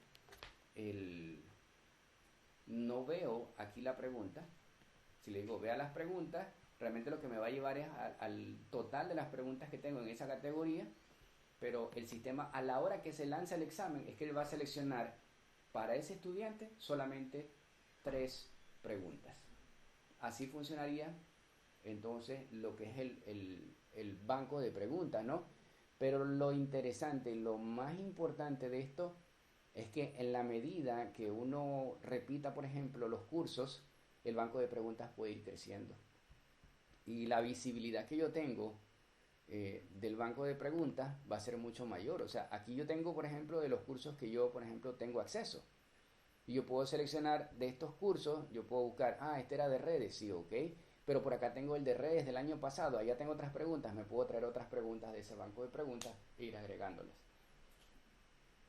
A: no veo aquí la pregunta. Si le digo vea las preguntas, realmente lo que me va a llevar es al total de las preguntas que tengo en esa categoría, pero el sistema, a la hora que se lanza el examen, es que él va a seleccionar para ese estudiante solamente 3 preguntas. Así funcionaría entonces lo que es el banco de preguntas, ¿no? Pero lo interesante, lo más importante de esto es que en la medida que uno repita, por ejemplo, los cursos, el banco de preguntas puede ir creciendo. Y la visibilidad que yo tengo del banco de preguntas va a ser mucho mayor. O sea, aquí yo tengo, por ejemplo, de los cursos que yo, por ejemplo, tengo acceso. Y yo puedo seleccionar de estos cursos, yo puedo buscar, este era de redes, sí, ok. Pero por acá tengo el de redes del año pasado, allá tengo otras preguntas, me puedo traer otras preguntas de ese banco de preguntas e ir agregándolas.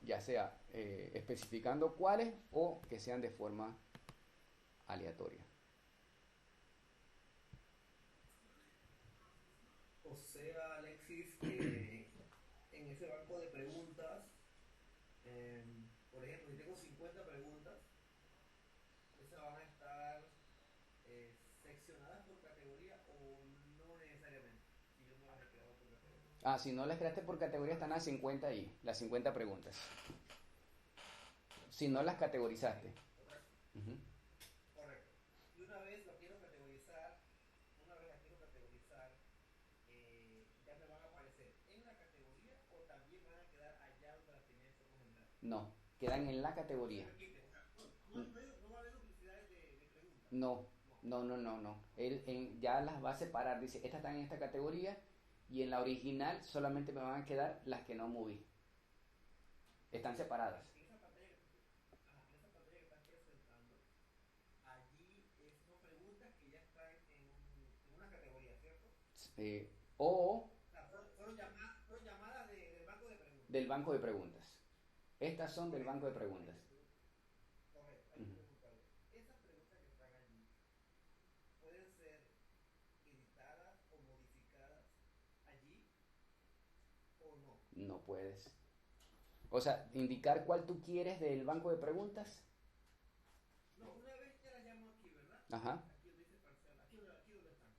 A: Ya sea especificando cuáles o que sean de forma aleatoria.
D: O sea, Alexis, que en ese banco de preguntas, por ejemplo, si tengo 50 preguntas, esas van a estar seccionadas por categoría o no necesariamente, si yo no las he creado por categoría.
A: Si no las creaste por categoría, están las 50 ahí, las 50 preguntas. Si no las categorizaste. Uh-huh.
D: Correcto. Y una vez las quiero categorizar, ya me van a aparecer en la categoría o también van a quedar allá donde las tenía en forma general.
A: No, quedan en la categoría.
D: No va a haber duplicidades de preguntas.
A: No. Él ya las va a separar. Dice, estas están en esta categoría y en la original solamente me van a quedar las que no moví. Están separadas.
D: En esa pantalla que estás presentando, allí son preguntas que ya están en una categoría, ¿cierto?
A: O
D: sea, fueron llamadas del banco de preguntas.
A: Del banco de preguntas. Estas son del banco de preguntas.
D: Correcto. Hay que preguntarle. Esas preguntas que están allí pueden ser editadas o modificadas allí o no.
A: No puedes. O sea, indicar cuál tú quieres del banco de preguntas.
D: No, una vez ya las llamo aquí, ¿verdad?
A: Ajá.
D: Aquí donde dice parcial, aquí donde están.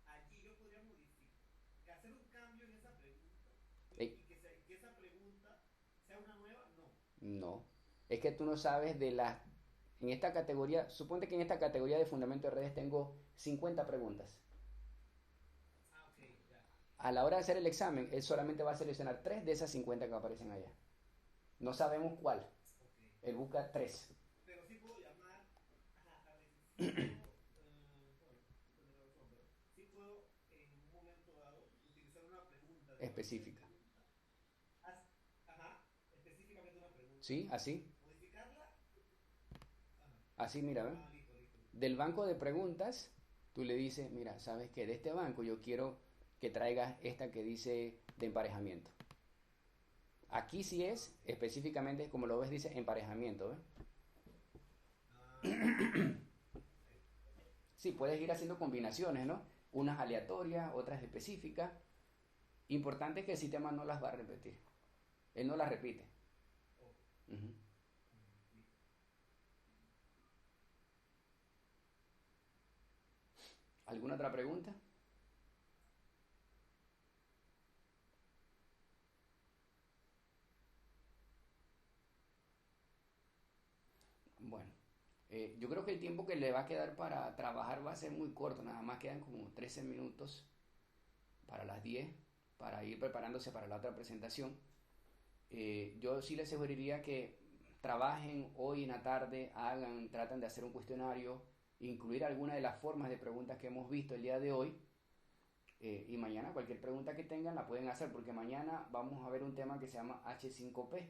D: Allí yo podría modificar, hacer un cambio en esa pregunta y que esa pregunta sea una nueva, no.
A: No. Es que tú no sabes de las... En esta categoría, suponte que en esta categoría de fundamento de redes tengo 50 preguntas.
D: Ok, ya.
A: A la hora de hacer el examen, él solamente va a seleccionar 3 de esas 50 que aparecen allá. No sabemos cuál.
D: Okay.
A: Él busca 3.
D: Pero sí puedo llamar a
A: específica.
D: Ajá, específicamente una pregunta.
A: ¿Sí? Así.
D: Modificarla. Ajá.
A: Así, mira, ¿ves?
D: Listo, listo.
A: Del banco de preguntas, tú le dices, mira, ¿sabes qué? De este banco yo quiero que traigas esta que dice de emparejamiento. Aquí sí es, específicamente, como lo ves, dice emparejamiento, ¿ves? Sí, puedes ir haciendo combinaciones, ¿no? Unas aleatorias, otras específicas. Importante es que el sistema no las va a repetir. Él no las repite. Ujú. ¿Alguna otra pregunta? Bueno, yo creo que el tiempo que le va a quedar para trabajar va a ser muy corto, nada más quedan como 13 minutos para las 10 para ir preparándose para la otra presentación. Yo sí les sugeriría que trabajen hoy en la tarde, traten de hacer un cuestionario, incluir alguna de las formas de preguntas que hemos visto el día de hoy, y mañana cualquier pregunta que tengan la pueden hacer, porque mañana vamos a ver un tema que se llama H5P,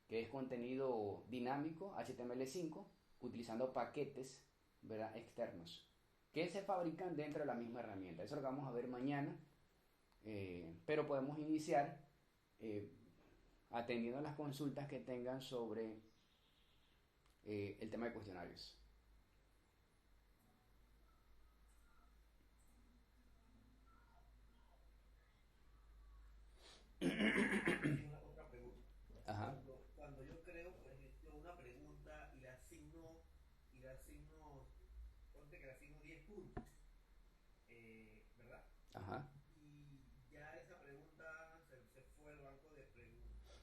A: que es contenido dinámico, HTML5, utilizando paquetes, ¿verdad?, externos, que se fabrican dentro de la misma herramienta. Eso es lo que vamos a ver mañana, pero podemos iniciar atendiendo las consultas que tengan sobre el tema de cuestionarios.
D: Otra pregunta.
A: Ajá.
D: Cuando yo creo, por ejemplo, una pregunta y le asigno, ponte que le asigno 10 puntos, ¿verdad?
A: Ajá.
D: Y ya esa pregunta se fue al banco de preguntas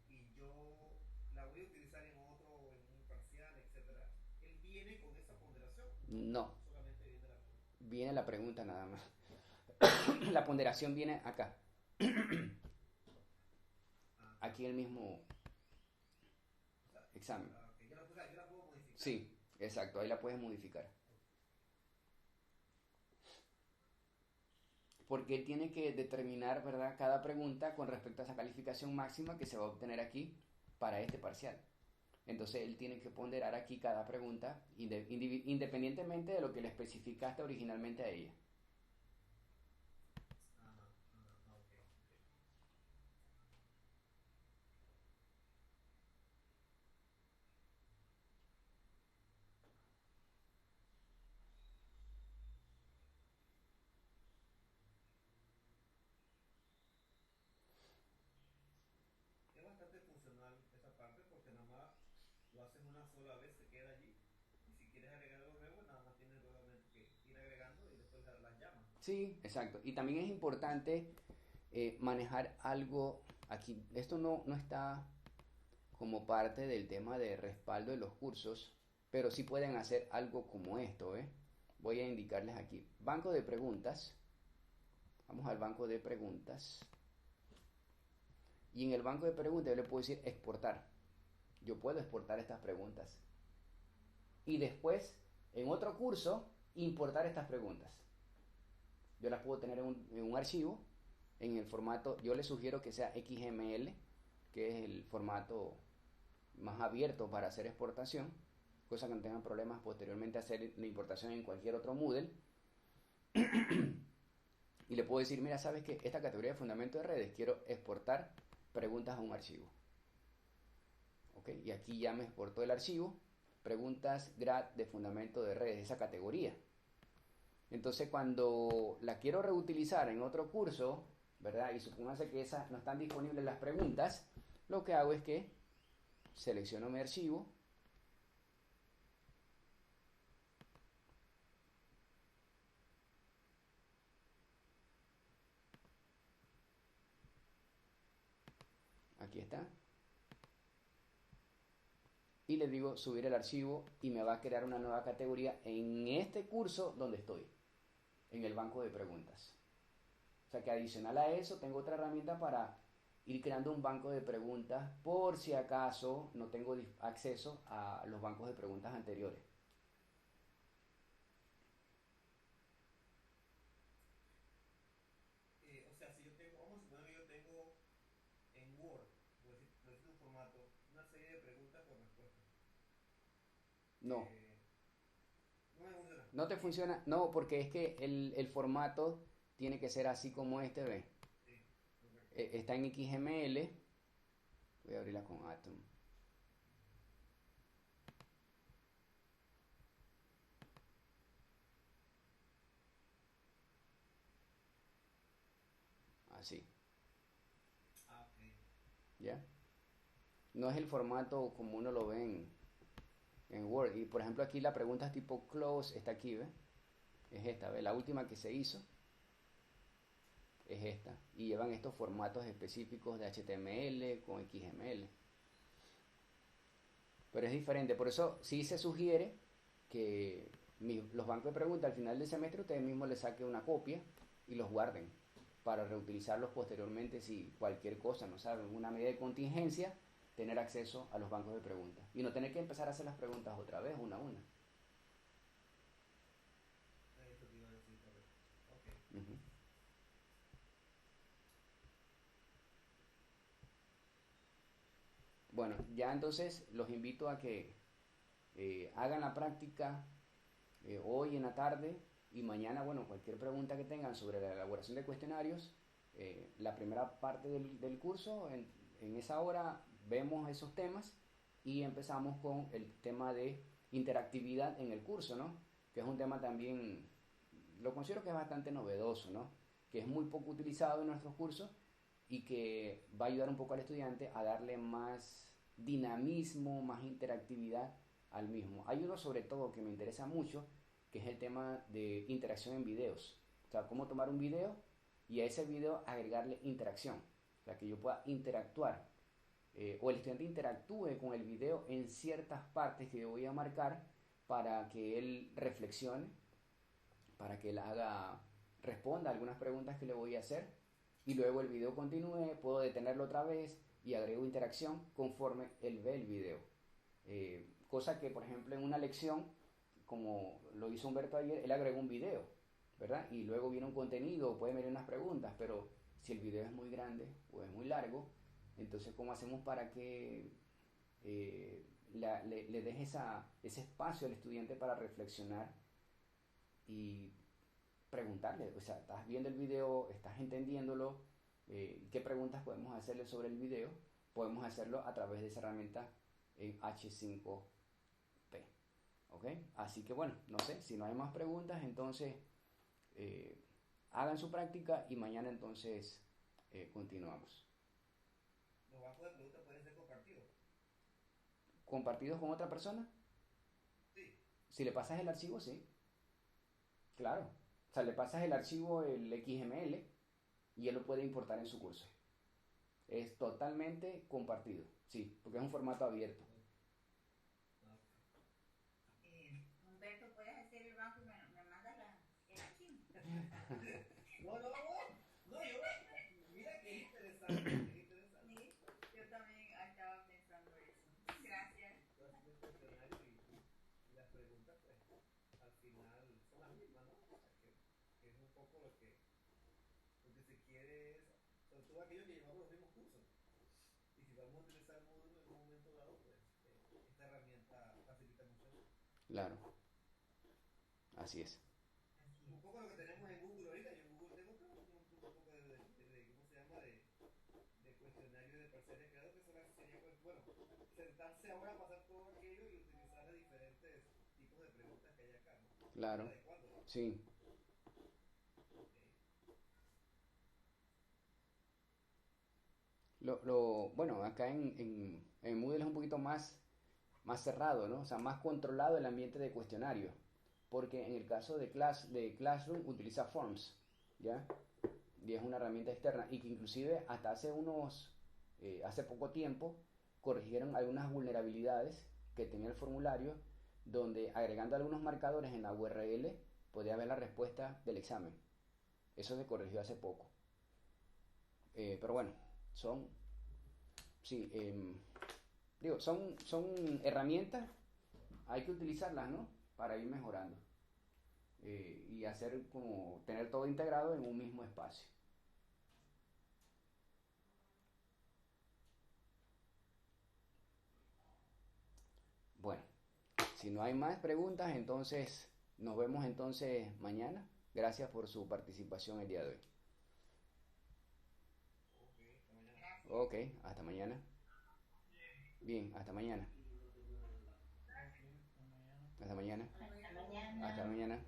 D: y yo la voy a utilizar en otro, en un parcial, etcétera. ¿Él viene con esa ponderación?
A: No,
D: Solamente viene la pregunta.
A: viene la pregunta nada más. La ponderación viene acá. Aquí en el mismo examen.
D: Okay. Yo la puedo modificar.
A: Sí, exacto, ahí la puedes modificar. Porque él tiene que determinar, ¿verdad?, cada pregunta con respecto a esa calificación máxima que se va a obtener aquí para este parcial. Entonces él tiene que ponderar aquí cada pregunta independientemente de lo que le especificaste originalmente a ella.
D: Okay. Es bastante funcional esa parte porque nada más lo haces una sola vez, se queda allí. Y si quieres agregar algo nuevo, nada más tienes nuevamente que ir agregando y después las llamas.
A: Sí, exacto. Y también es importante manejar algo aquí. Esto no está como parte del tema de respaldo de los cursos, pero sí pueden hacer algo como esto, ¿eh? Voy a indicarles aquí. Banco de preguntas. Vamos al banco de preguntas. Y en el banco de preguntas yo le puedo decir exportar. Yo puedo exportar estas preguntas. Y después, en otro curso, importar estas preguntas. Yo las puedo tener en un archivo, en el formato, yo les sugiero que sea XML, que es el formato más abierto para hacer exportación, cosa que no tengan problemas posteriormente hacer la importación en cualquier otro Moodle. Y le puedo decir, mira, ¿sabes qué? Esta categoría de fundamento de redes, quiero exportar preguntas a un archivo. ¿Ok? Y aquí ya me exportó el archivo, preguntas grad de fundamento de redes, esa categoría. Entonces cuando la quiero reutilizar en otro curso, ¿verdad?, y supóngase que esas no están disponibles las preguntas, lo que hago es que selecciono mi archivo, aquí está, y le digo subir el archivo y me va a crear una nueva categoría en este curso donde estoy, en el banco de preguntas. O sea que adicional a eso tengo otra herramienta para ir creando un banco de preguntas por si acaso no tengo acceso a los bancos de preguntas anteriores.
D: O sea,
A: No,
D: no me funciona.
A: no te funciona. No, porque es que el formato tiene que ser así como este, ¿ves?
D: Sí, correcto.
A: Está en XML. Voy a abrirla con Atom. Así,
D: Ah, ok.
A: ¿ya? No es el formato como uno lo ve en Word. Y por ejemplo aquí la pregunta es tipo close, está aquí, ¿ves? Es esta, ¿ves? La última que se hizo es esta. Y llevan estos formatos específicos de HTML con XML. Pero es diferente. Por eso sí se sugiere que los bancos de preguntas al final del semestre ustedes mismos les saquen una copia y los guarden para reutilizarlos posteriormente si cualquier cosa, no saben, una medida de contingencia, tener acceso a los bancos de preguntas y no tener que empezar a hacer las preguntas otra vez, una a una.
D: Eso te iba a decir, correcto. Ok.
A: Ujú. Bueno, ya entonces los invito a que hagan la práctica hoy en la tarde y mañana, bueno, cualquier pregunta que tengan sobre la elaboración de cuestionarios, la primera parte del curso, en esa hora vemos esos temas y empezamos con el tema de interactividad en el curso, ¿no? Que es un tema también, lo considero que es bastante novedoso, ¿no? Que es muy poco utilizado en nuestros cursos y que va a ayudar un poco al estudiante a darle más dinamismo, más interactividad al mismo. Hay uno sobre todo que me interesa mucho, que es el tema de interacción en videos. O sea, cómo tomar un video y a ese video agregarle interacción. O sea, que yo pueda interactuar o el estudiante interactúe con el video en ciertas partes que yo voy a marcar para que él reflexione, para que él responda a algunas preguntas que le voy a hacer y luego el video continúe, puedo detenerlo otra vez y agrego interacción conforme él ve el video. Cosa que, por ejemplo, en una lección, como lo hizo Humberto ayer, él agregó un video, ¿verdad? Y luego viene un contenido, puede venir unas preguntas, pero si el video es muy grande o es muy largo, entonces ¿cómo hacemos para que le deje ese espacio al estudiante para reflexionar y preguntarle? O sea, estás viendo el video, estás entendiéndolo, ¿qué preguntas podemos hacerle sobre el video? Podemos hacerlo a través de esa herramienta en H5P. ¿Ok? Así que bueno, no sé, si no hay más preguntas, entonces eh, hagan su práctica y mañana entonces continuamos.
D: Los bancos de preguntas pueden ser compartidos.
A: ¿Compartidos con otra persona?
D: Sí.
A: Si le pasas el archivo, sí. Claro. O sea, le pasas el archivo, el XML, y él lo puede importar en su curso. Es totalmente compartido, sí, porque es un formato abierto.
E: Humberto, ¿puedes hacer el banco y me mandas el archivo?
D: No, yo, mira que es interesante, es interesante.
E: Sí, yo también estaba pensando eso. Gracias.
D: Tú haces el cuestionario y las preguntas, pues, al final son las mismas, ¿no? O sea, que es un poco lo que se quiere es, sobre todo aquellos que llevamos los mismos cursos. Y si vamos a utilizar módulos en un momento dado, pues, esta herramienta facilita mucho eso.
A: Claro, así es.
E: Así
D: Un
E: es.
D: poco lo que tenemos en Google ahorita. Yo en Google tengo un poco ¿cómo se llama? De cuestionario de parciales creados, que solamente sería, pues, bueno, sentarse ahora a pasar todo aquello y utilizar los diferentes tipos de preguntas que hay acá, ¿no? Ir
A: Claro,
D: adecuándolo.
A: sí.
D: Okay.
A: Bueno, acá en Moodle es un poquito más cerrado, ¿no? O sea, más controlado el ambiente de cuestionario. Porque en el caso de Classroom utiliza Forms, ¿ya? Y es una herramienta externa. Y que inclusive hasta hace poco tiempo, corrigieron algunas vulnerabilidades que tenía el formulario, donde agregando algunos marcadores en la URL podía ver la respuesta del examen. Eso se corrigió hace poco. Pero bueno, son, sí, son herramientas, hay que utilizarlas, ¿no? Para ir mejorando y hacer como tener todo integrado en un mismo espacio. Bueno, Si no hay más preguntas, entonces nos vemos entonces mañana. Gracias por su participación el día de hoy. Ok, hasta mañana. Bien, hasta mañana. Hasta mañana. Hasta mañana.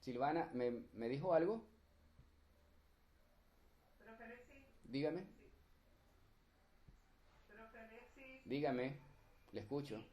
A: Silvana, ¿me dijo algo?
B: Pero que Alexis,
A: Dígame,
B: sí, pero que Alexis
A: dígame, le escucho.